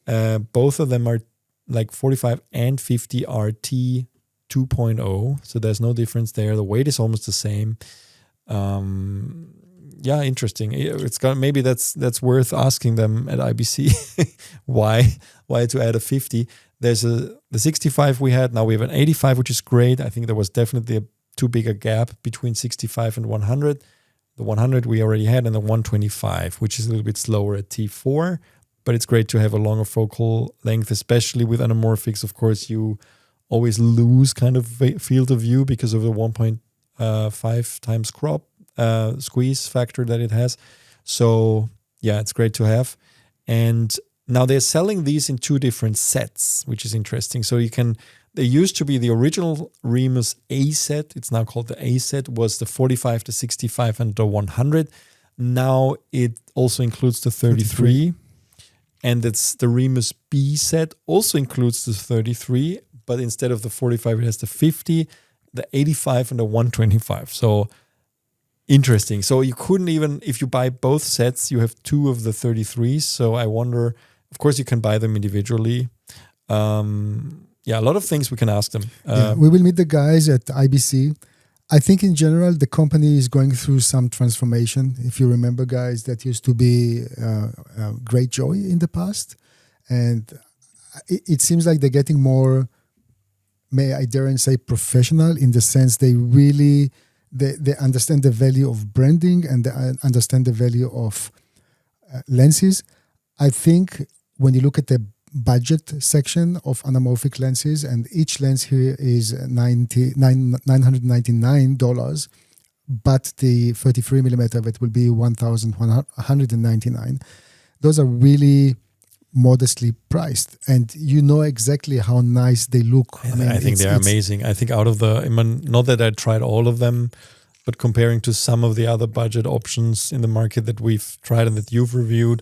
Both of them are like 45 and 50 RT 2.0. So there's no difference there. The weight is almost the same. Yeah, interesting. It's got, maybe that's worth asking them at IBC why to add a 50. There's the 65 we had. Now we have an 85, which is great. I think there was definitely too big a gap between 65 and 100. The 100 we already had, and the 125, which is a little bit slower at T4. But it's great to have a longer focal length, especially with anamorphics. Of course, you always lose kind of field of view because of the 1.5 times crop squeeze factor that it has. So yeah, it's great to have. And now they're selling these in 2 different sets, which is interesting. So they used to be the original Remus A set. It's now called the A set, was the 45, the 65, and the 100. Now it also includes the 33. And it's the Remus B set, also includes the 33, but instead of the 45, it has the 50, the 85, and the 125. So interesting. So you couldn't even, if you buy both sets, you have 2 of the 33s. So I wonder, of course, you can buy them individually. Yeah, a lot of things we can ask them. We will meet the guys at IBC. I think in general, the company is going through some transformation. If you remember, guys, that used to be Great Joy in the past. And it seems like they're getting more, may I dare and say, professional, in the sense they really, they understand the value of branding, and they understand the value of lenses. I think when you look at the budget section of anamorphic lenses, and each lens here is $999, but the 33 millimeter that will be $1,199. Those are really modestly priced, and you know exactly how nice they look. I think they're amazing. I think out of the, not that I tried all of them, but comparing to some of the other budget options in the market that we've tried and that you've reviewed,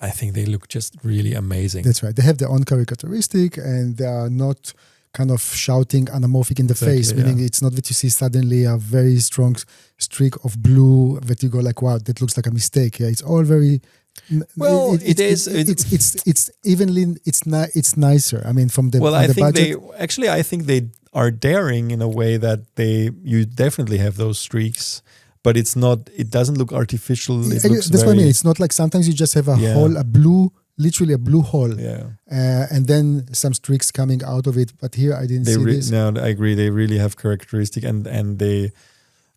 I think they look just really amazing. That's right. They have their own characteristic, and they are not kind of shouting anamorphic in the face, meaning it's not that you see suddenly a very strong streak of blue that you go like, wow, that looks like a mistake. Yeah, it's all very... Well, it's evenly, it's nicer. I mean, from the I think budget. I think they are daring in a way that you definitely have those streaks. But it's not. It doesn't look artificial. That's what I mean. It's not like sometimes you just have a hole, literally a blue hole, and then some streaks coming out of it. But here I didn't see this. No, I agree. They really have characteristic, and they.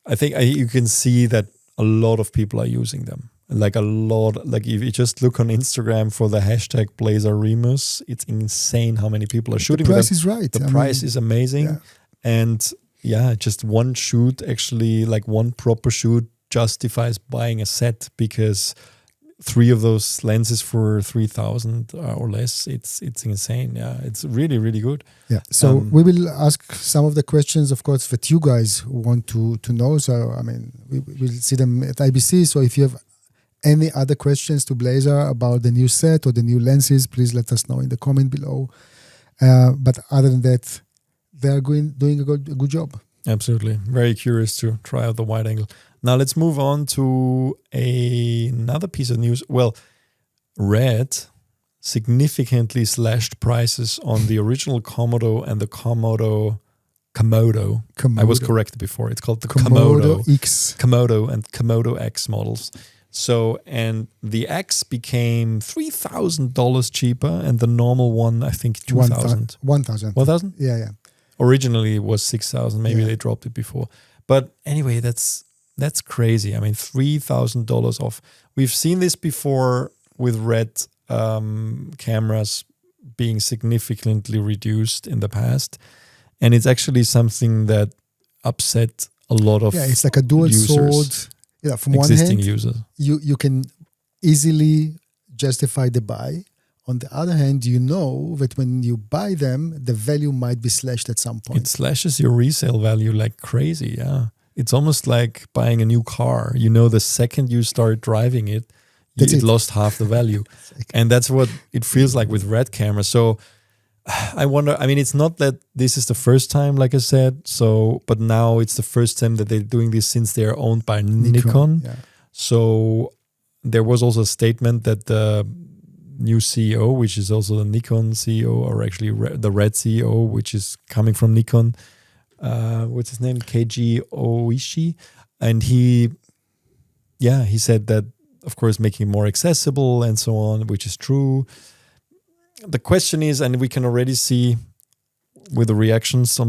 I think you can see that a lot of people are using them. Like a lot. Like if you just look on Instagram for the hashtag Blazar Remus, it's insane how many people are shooting. The price is right. The price is amazing, and just one shoot, actually, like one proper shoot justifies buying a set, because 3 of those lenses for 3,000 or less, it's insane. Yeah, it's really, really good. Yeah. So we will ask some of the questions, of course, that you guys want to know. So, I mean, we'll see them at IBC. So if you have any other questions to Blazar about the new set or the new lenses, please let us know in the comment below. But other than that, they are doing a good job. Absolutely. Very curious to try out the wide angle. Now let's move on to another piece of news. Well, Red significantly slashed prices on the original Komodo and the Komodo. I was corrected before. It's called the KOMODO-X. Komodo and KOMODO-X models. So, and the X became $3,000 cheaper, and the normal one, I think, $2,000. 1,000. 1,000? Yeah. Originally it was 6,000. Maybe they dropped it before. But anyway, that's crazy. I mean, $3,000 off. We've seen this before with Red cameras being significantly reduced in the past, and it's actually something that upset a lot of it's like a dual sword. Yeah, from one existing hand, users. You can easily justify the buy. On the other hand, you know that when you buy them, the value might be slashed at some point. It slashes your resale value like crazy, yeah. It's almost like buying a new car. You know, the second you start driving it, it lost half the value. And that's what it feels like with Red cameras. So I wonder, I mean, it's not that this is the first time, like I said, but now it's the first time that they're doing this since they're owned by Nikon. Yeah. So there was also a statement that the new CEO, which is also the Nikon CEO, or actually the Red CEO, which is coming from Nikon, what's his name? Keiji Oishi. And he said that, of course, making it more accessible and so on, which is true. The question is, and we can already see with the reactions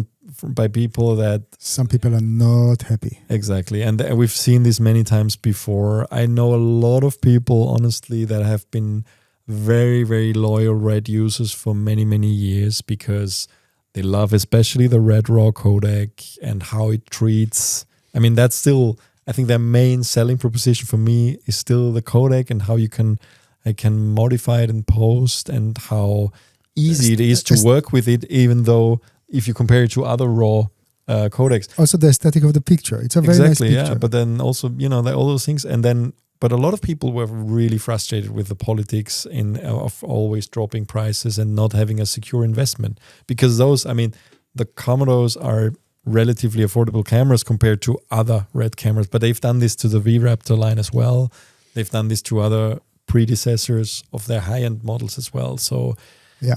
by people that some people are not happy. Exactly. And we've seen this many times before. I know a lot of people, honestly, that have been very, very loyal Red users for many, many years, because they love especially the Red RAW codec and how it treats. I mean, that's still, I think their main selling proposition for me is still the codec and how I can modify it in post, and how easy it is to work with it, even though if you compare it to other RAW codecs. Also the aesthetic of the picture. It's a very nice picture. Yeah. But then also, all those things. And then, but a lot of people were really frustrated with the politics of always dropping prices and not having a secure investment. Because the Komodos are relatively affordable cameras compared to other Red cameras, but they've done this to the V-Raptor line as well. They've done this to other predecessors of their high-end models as well. So yeah,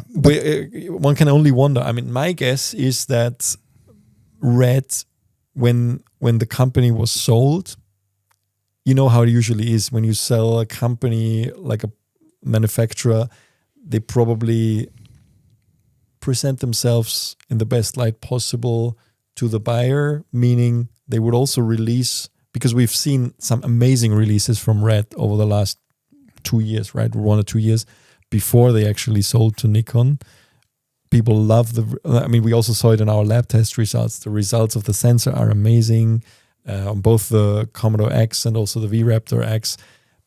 one can only wonder. I mean, my guess is that Red, when the company was sold, you know how it usually is when you sell a company like a manufacturer, they probably present themselves in the best light possible to the buyer, meaning they would also release, because we've seen some amazing releases from Red over the last 2 years, right? 1 or 2 years before they actually sold to Nikon. People love we also saw it in our lab test results. The results of the sensor are amazing on both the Komodo-X and also the V-Raptor X.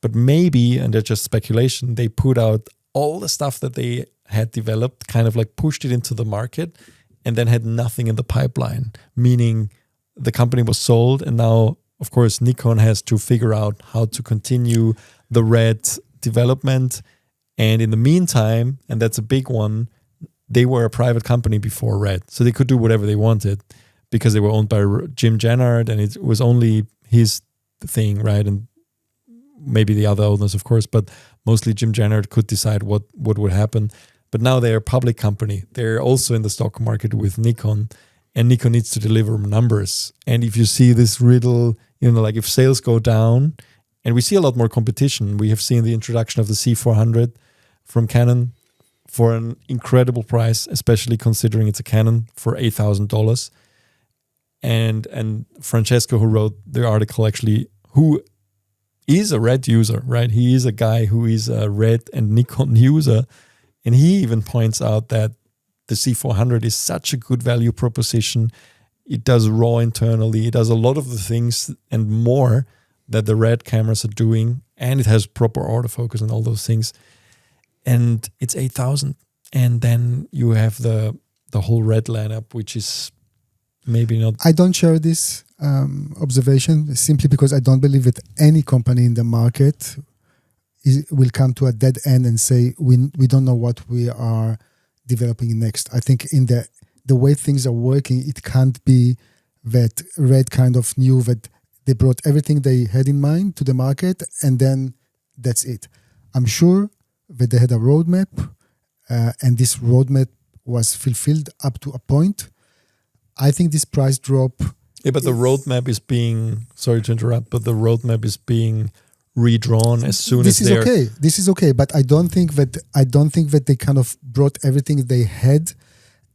But maybe, and that's just speculation, they put out all the stuff that they had developed, kind of like pushed it into the market, and then had nothing in the pipeline, meaning the company was sold, and now, of course, Nikon has to figure out how to continue the Red development. And in the meantime, and that's a big one, they were a private company before Red, so they could do whatever they wanted because they were owned by Jim Jennard, and it was only his thing, right? And maybe the other owners, of course, but mostly Jim Jennard could decide what would happen. But now they're a public company. They're also in the stock market with Nikon, and Nikon needs to deliver numbers. And if you see this riddle, like if sales go down, and we see a lot more competition. We have seen the introduction of the C400 from Canon for an incredible price, especially considering it's a Canon, for $8,000. And Francesco, who wrote the article, actually, who is a Red user, right? He is a guy who is a Red and Nikon user. And he even points out that the C400 is such a good value proposition. It does RAW internally. It does a lot of the things and more that the red cameras are doing. And it has proper autofocus and all those things. And it's 8,000. And then you have the whole red lineup, which is maybe not... I don't share this observation simply because I don't believe that any company in the market will come to a dead end and say, we don't know what we are developing next. I think in the way things are working, it can't be that Red kind of knew that they brought everything they had in mind to the market and then that's it. I'm sure that they had a roadmap and this roadmap was fulfilled up to a point. I think this price drop... Yeah, but the roadmap is being... Sorry to interrupt, but the roadmap is being redrawn as soon as they're... This is okay, but I don't think that they kind of brought everything they had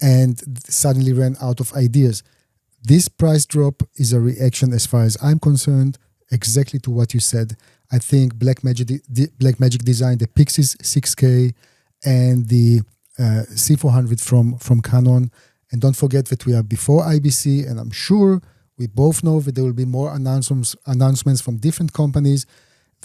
and suddenly ran out of ideas. This price drop is a reaction, as far as I'm concerned, exactly to what you said. I think Blackmagic designed the Pixis 6K and the C400 from Canon. And don't forget that we are before IBC, and I'm sure we both know that there will be more announcements from different companies.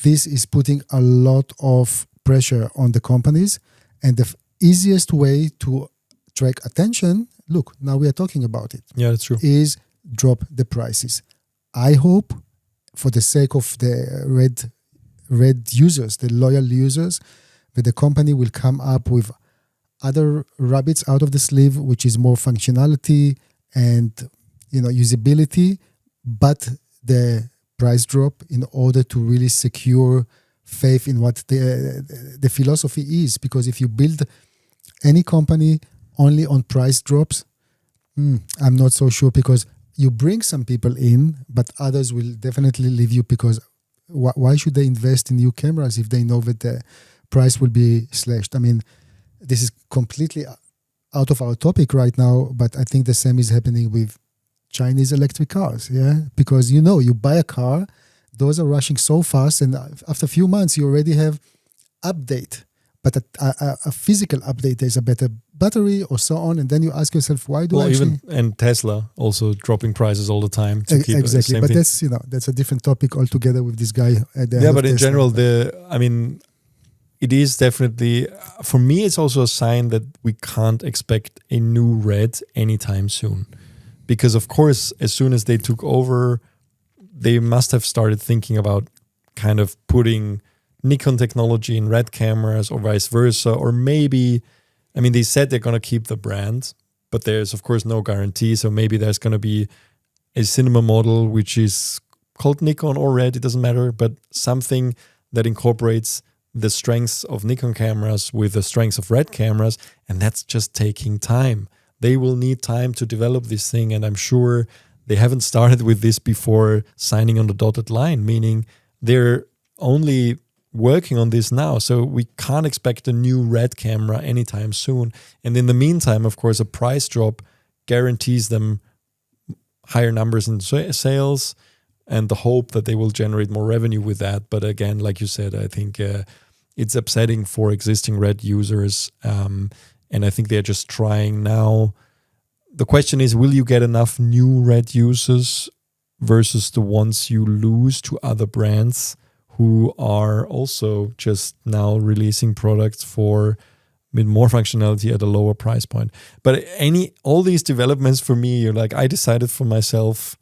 This is putting a lot of pressure on the companies. And the easiest way to track attention, look, now we are talking about it. Yeah, that's true. Is drop the prices. I hope, for the sake of the red users, the loyal users, that the company will come up with other rabbits out of the sleeve, which is more functionality and usability, but the price drop in order to really secure faith in what the philosophy is. Because if you build any company only on price drops, I'm not so sure, because you bring some people in, but others will definitely leave you, because why should they invest in new cameras if they know that the price will be slashed? I mean, this is completely out of our topic right now, but I think the same is happening with Chinese electric cars, yeah? Because you buy a car, those are rushing so fast, and after a few months you already have update, but a physical update, there's a better battery or so on, and then you ask yourself, why do I actually... And Tesla also dropping prices all the time to keep exactly, but thing. that's a different topic altogether with this guy at the but in general, it is definitely, for me, it's also a sign that we can't expect a new Red anytime soon. Because, of course, as soon as they took over, they must have started thinking about kind of putting Nikon technology in Red cameras or vice versa. Or maybe, they said they're going to keep the brand, but there's, of course, no guarantee. So maybe there's going to be a cinema model which is called Nikon or Red, it doesn't matter, but something that incorporates the strengths of Nikon cameras with the strengths of Red cameras, and that's just taking time. They will need time to develop this thing, and I'm sure they haven't started with this before signing on the dotted line, meaning they're only working on this now, so we can't expect a new Red camera anytime soon. And in the meantime, of course, a price drop guarantees them higher numbers in sales and the hope that they will generate more revenue with that. But again, like you said, I think it's upsetting for existing Red users, and I think they're just trying now. The question is, will you get enough new Red users versus the ones you lose to other brands who are also just now releasing products with more functionality at a lower price point? But all these developments for me, I decided for myself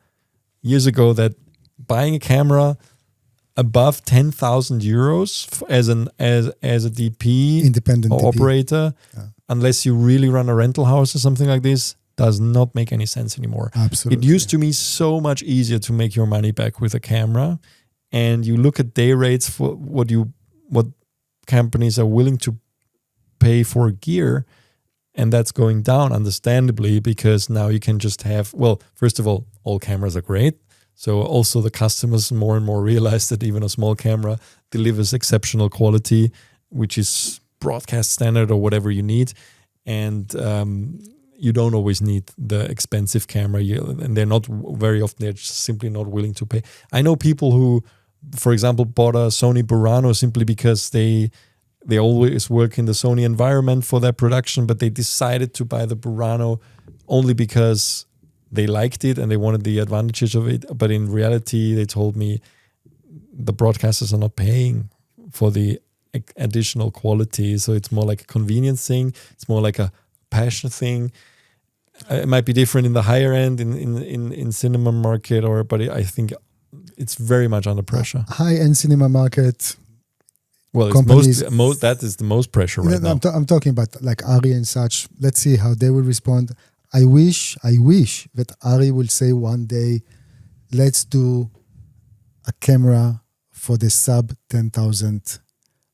years ago that buying a camera above 10,000 euros as a DP independent or DP operator, unless you really run a rental house or something like this, does not make any sense anymore. Absolutely. It used to be so much easier to make your money back with a camera, and you look at day rates for what companies are willing to pay for gear, and that's going down, understandably, because now you can just have, first of all cameras are great. So also the customers more and more realize that even a small camera delivers exceptional quality, which is broadcast standard or whatever you need. And you don't always need the expensive camera. And they're not very often, they're just simply not willing to pay. I know people who, for example, bought a Sony Burano simply because they always work in the Sony environment for their production, but they decided to buy the Burano only because they liked it and they wanted the advantages of it. But in reality, they told me the broadcasters are not paying for the additional quality. So it's more like a convenience thing. It's more like a passion thing. It might be different in the higher end in cinema market, but I think it's very much under pressure. High-end cinema market. Well, it's that is the most pressure right now. I'm talking about like Ari and such. Let's see how they will respond. I wish that Ari will say one day, let's do a camera for the sub 10,000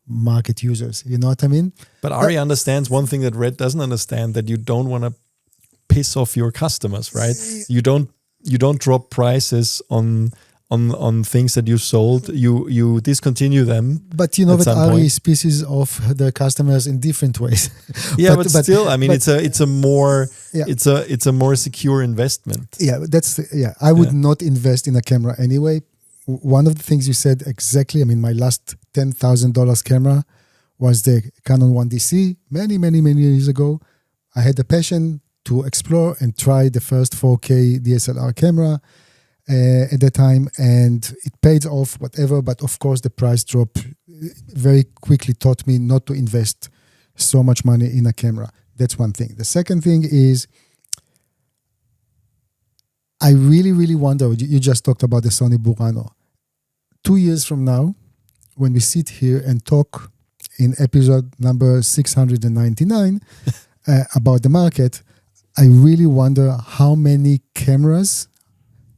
market users. You know what I mean? But Ari understands one thing that Red doesn't understand, that you don't want to piss off your customers, right? You don't drop prices on things that you sold. You discontinue them. But you know that Ari is pieces of the customers in different ways. Yeah, but still, I mean, it's a more secure investment. Yeah, I would not invest in a camera anyway. One of the things you said exactly. I mean, my last $10,000 camera was the Canon 1DC many years ago. I had the passion to explore and try the first 4K DSLR camera at the time, and it paid off, whatever. But of course, the price drop very quickly taught me not to invest so much money in a camera. That's one thing. The second thing is, I really wonder, you just talked about the Sony Burano. 2 years from now, when we sit here and talk in episode number 699 about the market, I really wonder how many cameras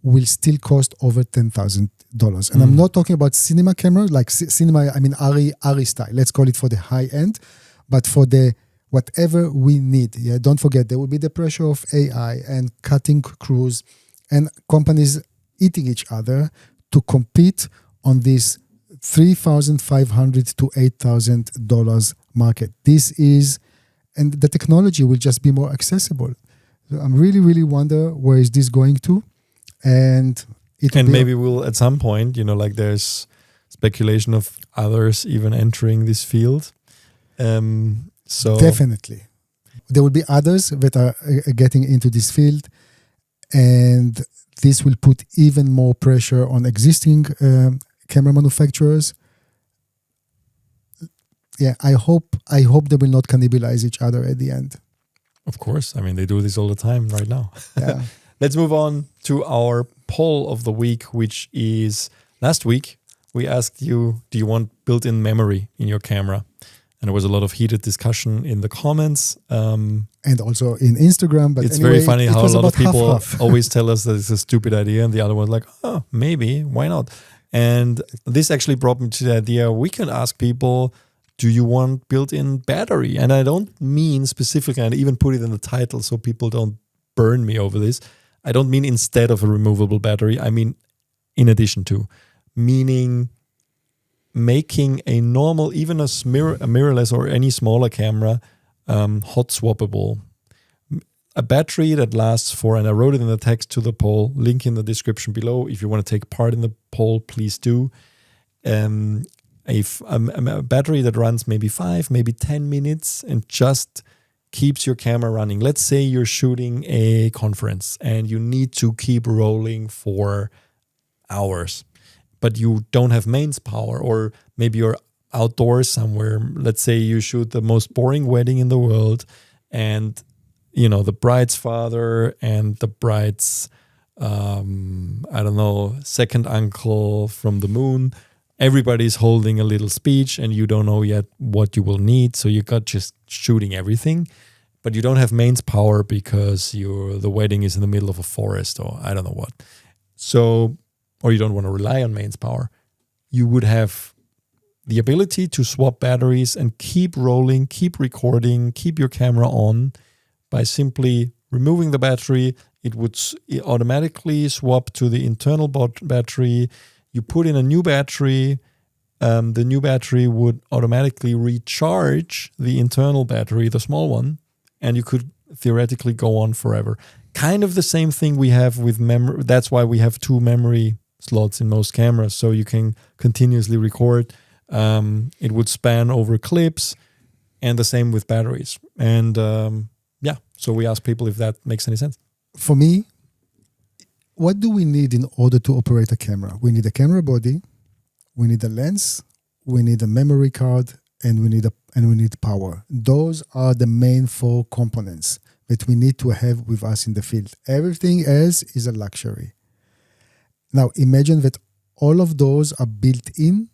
will still cost over $10,000. And I'm not talking about cinema camera, like cinema, I mean Ari style. Let's call it for the high end, but for the whatever we need. Yeah, don't forget, there will be the pressure of AI and cutting crews and companies eating each other to compete on this $3,500 to $8,000 market. And the technology will just be more accessible. So I'm really wonder where is this going to, and maybe we'll at some point, like there's speculation of others even entering this field. So definitely, there will be others that are getting into this field, and this will put even more pressure on existing camera manufacturers. Yeah, I hope they will not cannibalize each other at the end. Of course. I mean, they do this all the time right now. Yeah. Let's move on to our poll of the week, which is last week. We asked you, do you want built-in memory in your camera? And there was a lot of heated discussion in the comments. And also in Instagram. But it's anyway, very funny how a lot of people half. always tell us that it's a stupid idea. And the other one's like, oh, maybe, why not? And this actually brought me to the idea, we can ask people, do you want built-in battery? And I don't mean specifically, and I even put it in the title so people don't burn me over this. I don't mean instead of a removable battery. I mean in addition to. Meaning making a normal, even a mirrorless or any smaller camera, hot swappable. A battery that lasts for, and I wrote it in the text to the poll, link in the description below. If you want to take part in the poll, please do. A battery that runs maybe 5, maybe 10 minutes and just keeps your camera running. Let's say you're shooting a conference and you need to keep rolling for hours, but you don't have mains power, or maybe you're outdoors somewhere. Let's say you shoot the most boring wedding in the world, and the bride's father and the bride's second uncle from the moon, everybody's holding a little speech and you don't know yet what you will need. So you got just shooting everything, but you don't have mains power because the wedding is in the middle of a forest or I don't know what. So, or you don't want to rely on mains power. You would have the ability to swap batteries and keep rolling, keep recording, keep your camera on by simply removing the battery. It would automatically swap to the internal battery. You put in a new battery, the new battery would automatically recharge the internal battery, the small one, and you could theoretically go on forever. Kind of the same thing we have with memory. That's why we have 2 memory slots in most cameras, so you can continuously record. It would span over clips, and the same with batteries. And so we ask people if that makes any sense. For me, what do we need in order to operate a camera? We need a camera body, we need a lens, we need a memory card, and we need power. Those are the main 4 components that we need to have with us in the field. Everything else is a luxury. Now imagine that all of those are built in,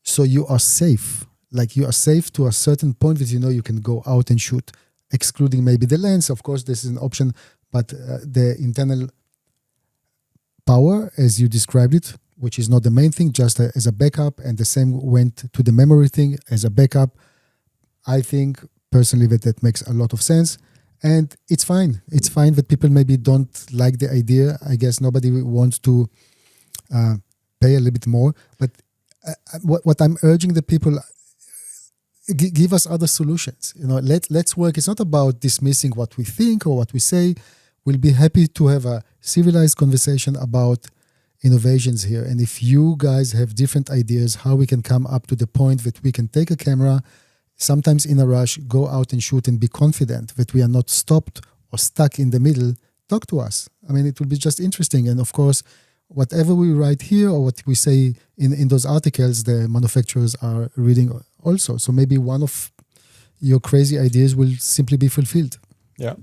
so you are safe. Like you are safe to a certain point that you can go out and shoot, excluding maybe the lens. Of course, this is an option, but the internal power, as you described it, which is not the main thing, just as a backup, and the same went to the memory thing as a backup. I think personally that makes a lot of sense, and it's fine. It's fine that people maybe don't like the idea. I guess nobody wants to pay a little bit more, but what I'm urging the people, give us other solutions. Let's work. It's not about dismissing what we think or what we say. We'll be happy to have a civilized conversation about innovations here. And if you guys have different ideas how we can come up to the point that we can take a camera, sometimes in a rush, go out and shoot and be confident that we are not stopped or stuck in the middle, talk to us. I mean, it will be just interesting. And of course, whatever we write here or what we say in those articles, the manufacturers are reading also. So maybe one of your crazy ideas will simply be fulfilled. Yeah.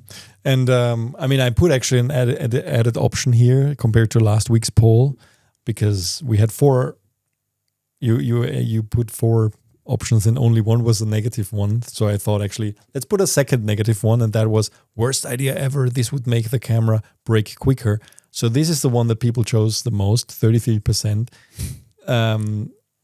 And I put actually an added option here compared to last week's poll, because we had 4, you put 4 options and only one was a negative one. So I thought actually, let's put a second negative one, and that was worst idea ever. This would make the camera break quicker. So this is the one that people chose the most, 33%.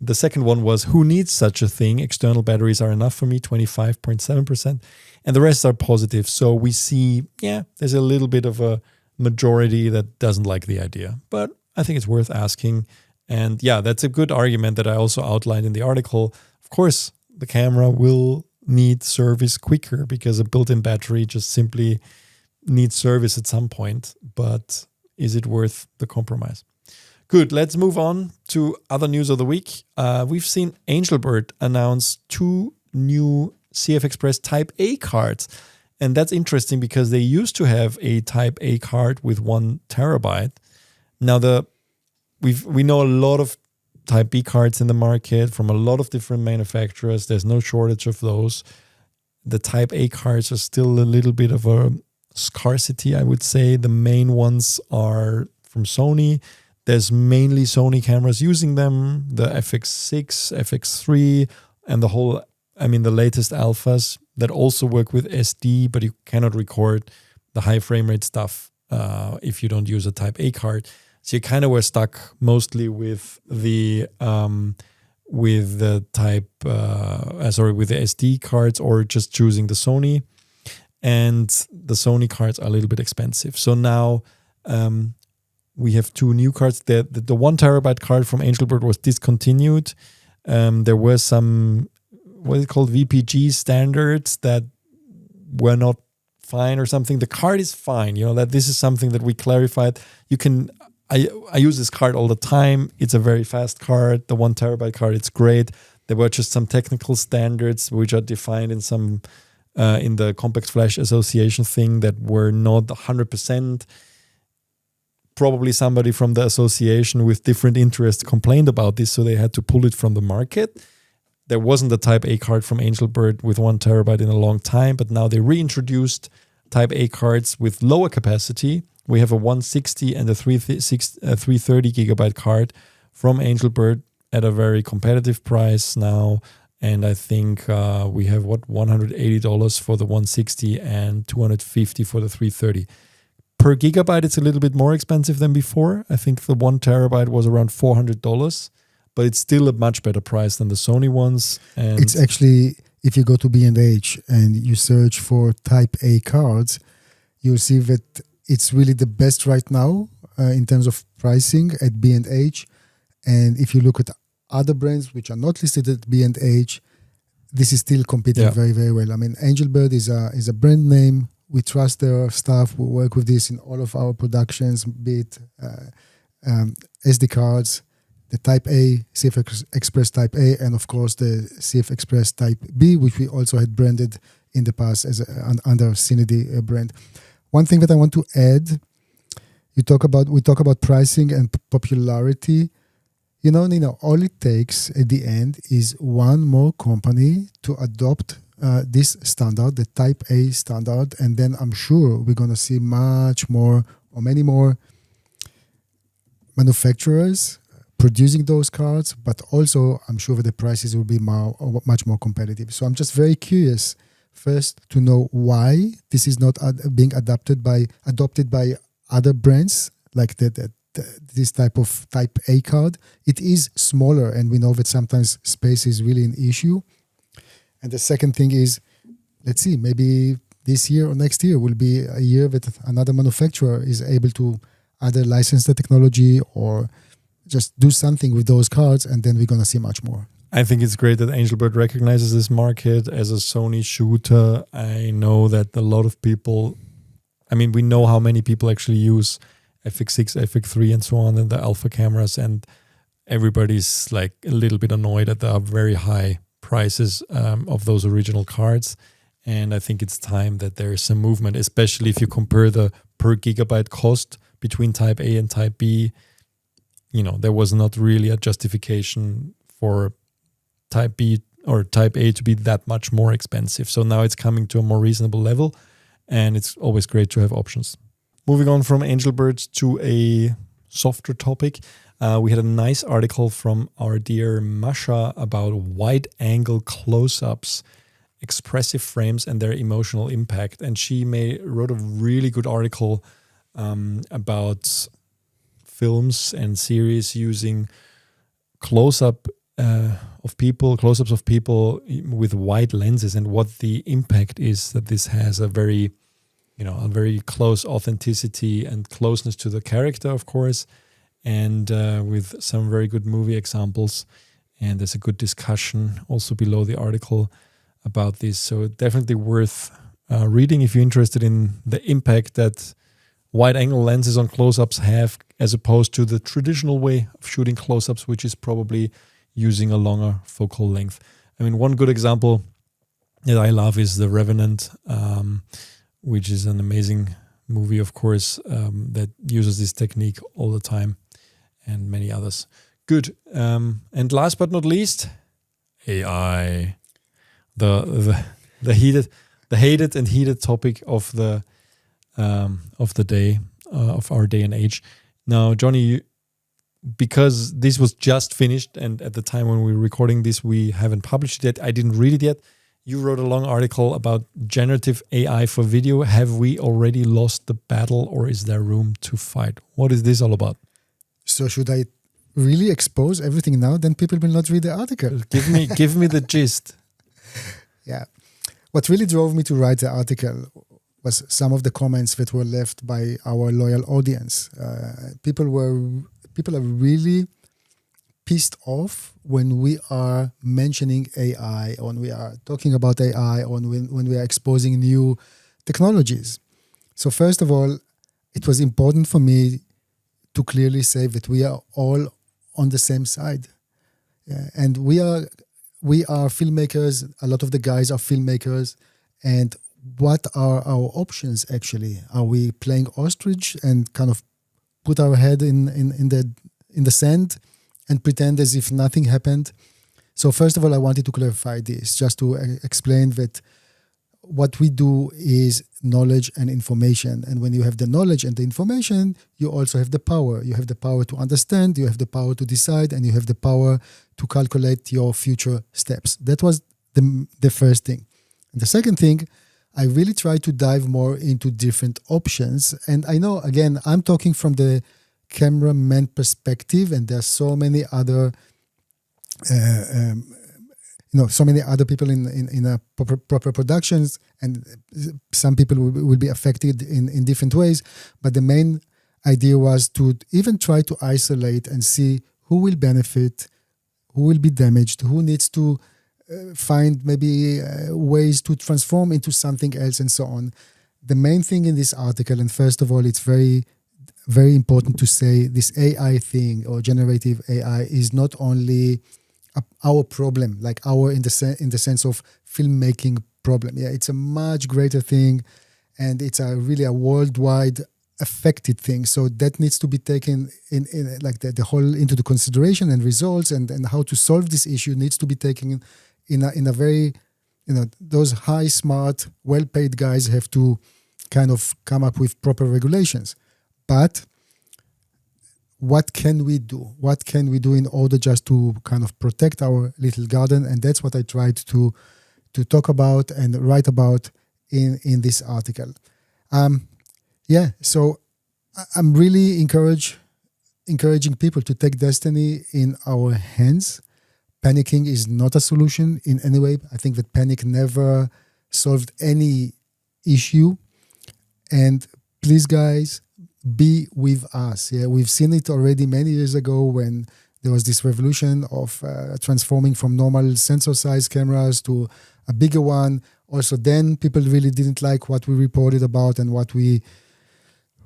The second one was, who needs such a thing? External batteries are enough for me, 25.7%. And the rest are positive. So we see, there's a little bit of a majority that doesn't like the idea. But I think it's worth asking. And that's a good argument that I also outlined in the article. Of course, the camera will need service quicker because a built-in battery just simply needs service at some point. But is it worth the compromise? Good, let's move on to other news of the week. We've seen Angelbird announce 2 new CFexpress Type A cards. And that's interesting because they used to have a Type A card with 1 terabyte. Now we know a lot of Type B cards in the market from a lot of different manufacturers. There's no shortage of those. The Type A cards are still a little bit of a scarcity, I would say. The main ones are from Sony. There's mainly Sony cameras using them, the FX6, FX3, and the latest alphas that also work with SD, but you cannot record the high frame rate stuff if you don't use a Type A card. So you kind of were stuck mostly with the with the SD cards, or just choosing the Sony. And the Sony cards are a little bit expensive. So now we have 2 new cards. The 1 terabyte card from Angelbird was discontinued. There were some, what is it called, VPG standards that were not fine or something. The card is fine. That this is something that we clarified. I use this card all the time. It's a very fast card. The 1 terabyte card, it's great. There were just some technical standards which are defined in some in the Compact Flash Association thing that were not 100%. Probably somebody from the association with different interests complained about this, so they had to pull it from the market. There wasn't a Type A card from Angelbird with 1 terabyte in a long time, but now they reintroduced Type A cards with lower capacity. We have a 160 and a 330 gigabyte card from Angelbird at a very competitive price now. And I think we have $180 for the 160 and $250 for the 330. Per gigabyte, it's a little bit more expensive than before. I think the 1 terabyte was around $400, but it's still a much better price than the Sony ones. And it's actually, if you go to B&H and you search for Type A cards, you'll see that it's really the best right now in terms of pricing at B&H. And if you look at other brands which are not listed at B&H, this is still competing very, very well. I mean, Angelbird is a brand name. We trust their staff. We work with this in all of our productions, be it SD cards, the Type A, CFexpress Type A, and of course the CFexpress Type B, which we also had branded in the past as under CineD brand. One thing that I want to add, we talk about pricing and popularity. Nino, all it takes at the end is one more company to adopt this standard, the Type A standard, and then I'm sure we're going to see much more or many more manufacturers producing those cards, but also I'm sure that the prices will be much more competitive. So I'm just very curious first to know why this is not being adopted by other brands like this type of Type A card. It is smaller, and we know that sometimes space is really an issue. And the second thing is, let's see, maybe this year or next year will be a year that another manufacturer is able to either license the technology or just do something with those cards, and then we're going to see much more. I think it's great that Angelbird recognizes this market as a Sony shooter. I know that a lot of people, we know how many people actually use FX6, FX3 and so on, and the alpha cameras, and everybody's like a little bit annoyed at the very high prices of those original cards. And I think it's time that there is some movement, especially if you compare the per gigabyte cost between Type A and Type B. There was not really a justification for Type B or Type A to be that much more expensive. So now it's coming to a more reasonable level, and it's always great to have options. Moving on from Angelbird to a softer topic, we had a nice article from our dear Masha about wide-angle close-ups, expressive frames, and their emotional impact. And she wrote a really good article about films and series using close-ups of people with wide lenses, and what the impact is that this has a very close authenticity and closeness to the character, of course, and with some very good movie examples. And there's a good discussion also below the article about this. So definitely worth reading if you're interested in the impact that wide-angle lenses on close-ups have, as opposed to the traditional way of shooting close-ups, which is probably using a longer focal length. One good example that I love is The Revenant, which is an amazing movie, of course, that uses this technique all the time, and many others. Good. And last but not least, AI, the hated and heated topic of the day, of our day and age. Now, Johnny, because this was just finished, and at the time when we were recording this, we haven't published it yet. I didn't read it yet. You wrote a long article about generative AI for video. Have we already lost the battle, or is there room to fight? What is this all about? So should I really expose everything now? Then people will not read the article. Give me the gist. Yeah. What really drove me to write the article was some of the comments that were left by our loyal audience. People are really pissed off when we are mentioning AI, or when we are talking about AI, or when we are exposing new technologies. So first of all, it was important for me to clearly say that we are all on the same side. And we are filmmakers. A lot of the guys are filmmakers. And what are our options actually? Are we playing ostrich and kind of put our head in the sand and pretend as if nothing happened? So first of all, I wanted to clarify this, just to explain that what we do is knowledge and information. And when you have the knowledge and the information, you also have the power. You have the power to understand, you have the power to decide, and you have the power to calculate your future steps. That was the first thing. And the second thing, I really try to dive more into different options. And I know, again, I'm talking from the cameraman perspective, and there are so many other so many other people in a proper productions, and some people will be affected in different ways. But the main idea was to even try to isolate and see who will benefit, who will be damaged, who needs to find maybe ways to transform into something else, and so on. The main thing in this article, and first of all, it's very, very important to say this AI thing, or generative AI, is not only our problem, like our in the sense of filmmaking problem. Yeah, it's a much greater thing, and it's really a worldwide affected things. So that needs to be taken in like the whole into the consideration and results and how to solve this issue needs to be taken in a very, those high, smart, well-paid guys have to kind of come up with proper regulations. But what can we do? What can we do in order just to kind of protect our little garden? And that's what I tried to talk about and write about in this article. So I'm really encouraging people to take destiny in our hands. Panicking is not a solution in any way. I think that panic never solved any issue. And please, guys, be with us. Yeah, we've seen it already many years ago when there was this revolution of transforming from normal sensor-sized cameras to a bigger one. Also, then people really didn't like what we reported about and what we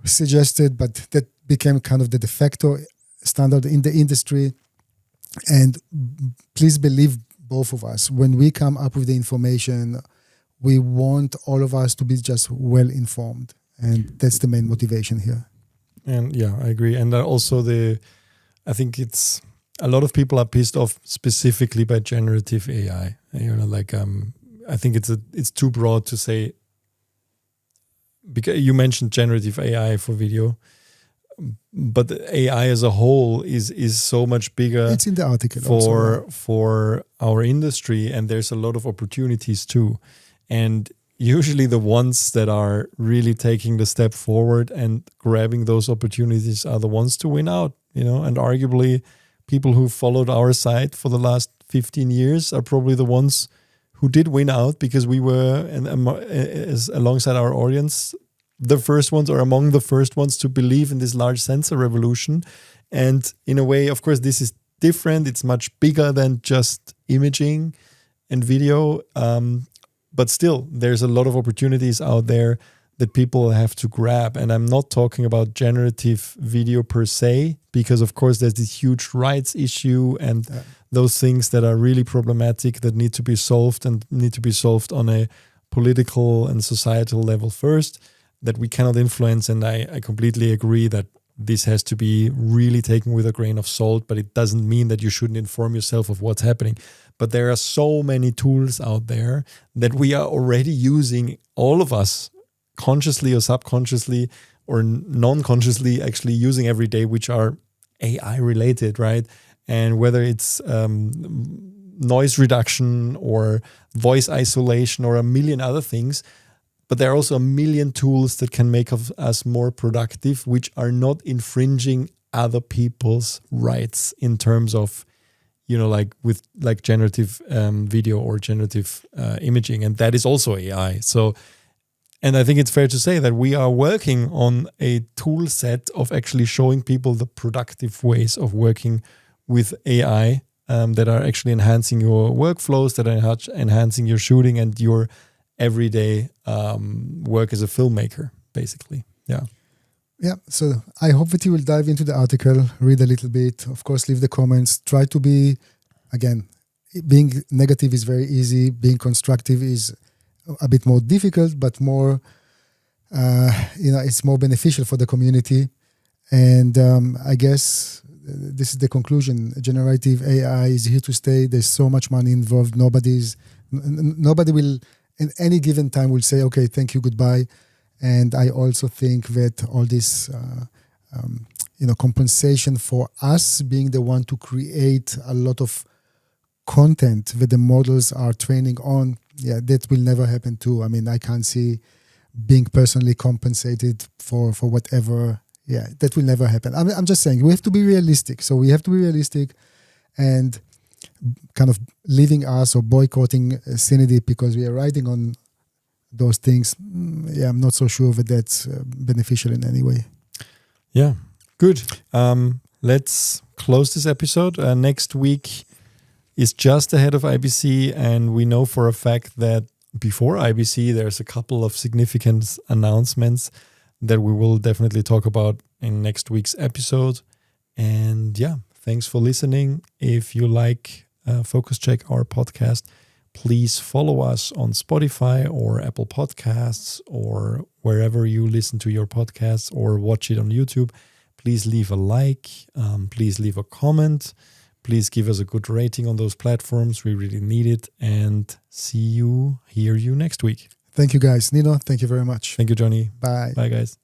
suggested, but that became kind of the de facto standard in the industry. And please believe both of us. When we come up with the information, we want all of us to be just well informed. And that's the main motivation here. And yeah, I agree. And also I think it's a lot of people are pissed off specifically by generative AI. I think it's too broad to say, because you mentioned generative AI for video, but the AI as a whole is so much bigger. It's in the article for our industry, and there's a lot of opportunities too. And usually the ones that are really taking the step forward and grabbing those opportunities are the ones to win out, and arguably people who followed our site for the last 15 years are probably the ones who did win out, because we were, alongside our audience, the first ones or among the first ones to believe in this large sensor revolution. And in a way, of course, this is different. It's much bigger than just imaging and video. But still, there's a lot of opportunities out there that people have to grab. And I'm not talking about generative video per se, because of course there's this huge rights issue and those things that are really problematic that need to be solved and need to be solved on a political and societal level first, that we cannot influence. And I completely agree that this has to be really taken with a grain of salt, but it doesn't mean that you shouldn't inform yourself of what's happening. But there are so many tools out there that we are already using, all of us, consciously or subconsciously or non-consciously actually using every day, which are AI related, right? And whether it's noise reduction or voice isolation or a million other things, but there are also a million tools that can make us more productive, which are not infringing other people's rights in terms of, like generative video or generative imaging. And that is also AI. So, and I think it's fair to say that we are working on a tool set of actually showing people the productive ways of working with AI that are actually enhancing your workflows, that are enhancing your shooting and your everyday work as a filmmaker, basically. Yeah. Yeah. So I hope that you will dive into the article, read a little bit, of course, leave the comments, try to be, again, being negative is very easy. Being constructive is a bit more difficult, but more, it's more beneficial for the community. And I guess this is the conclusion. Generative AI is here to stay. There's so much money involved. Nobody will, in any given time, will say, okay, thank you, goodbye. And I also think that all this, compensation for us being the one to create a lot of content that the models are training on, that will never happen too. I mean, I can't see being personally compensated for whatever. Yeah, that will never happen. I'm just saying we have to be realistic. So we have to be realistic and kind of leaving us or boycotting CineD because we are riding on those things. I'm not so sure that that's beneficial in any way. Yeah, good. Let's close this episode. Next week is just ahead of IBC, and we know for a fact that before IBC there's a couple of significant announcements that we will definitely talk about in next week's episode. And thanks for listening. If you like Focus Check, our podcast, Please follow us on Spotify or Apple Podcasts or wherever you listen to your podcasts or watch it on YouTube. Please leave a like. Please leave a comment. Please give us a good rating on those platforms. We really need it. And hear you next week. Thank you, guys. Nino, thank you very much. Thank you, Johnny. Bye. Bye, guys.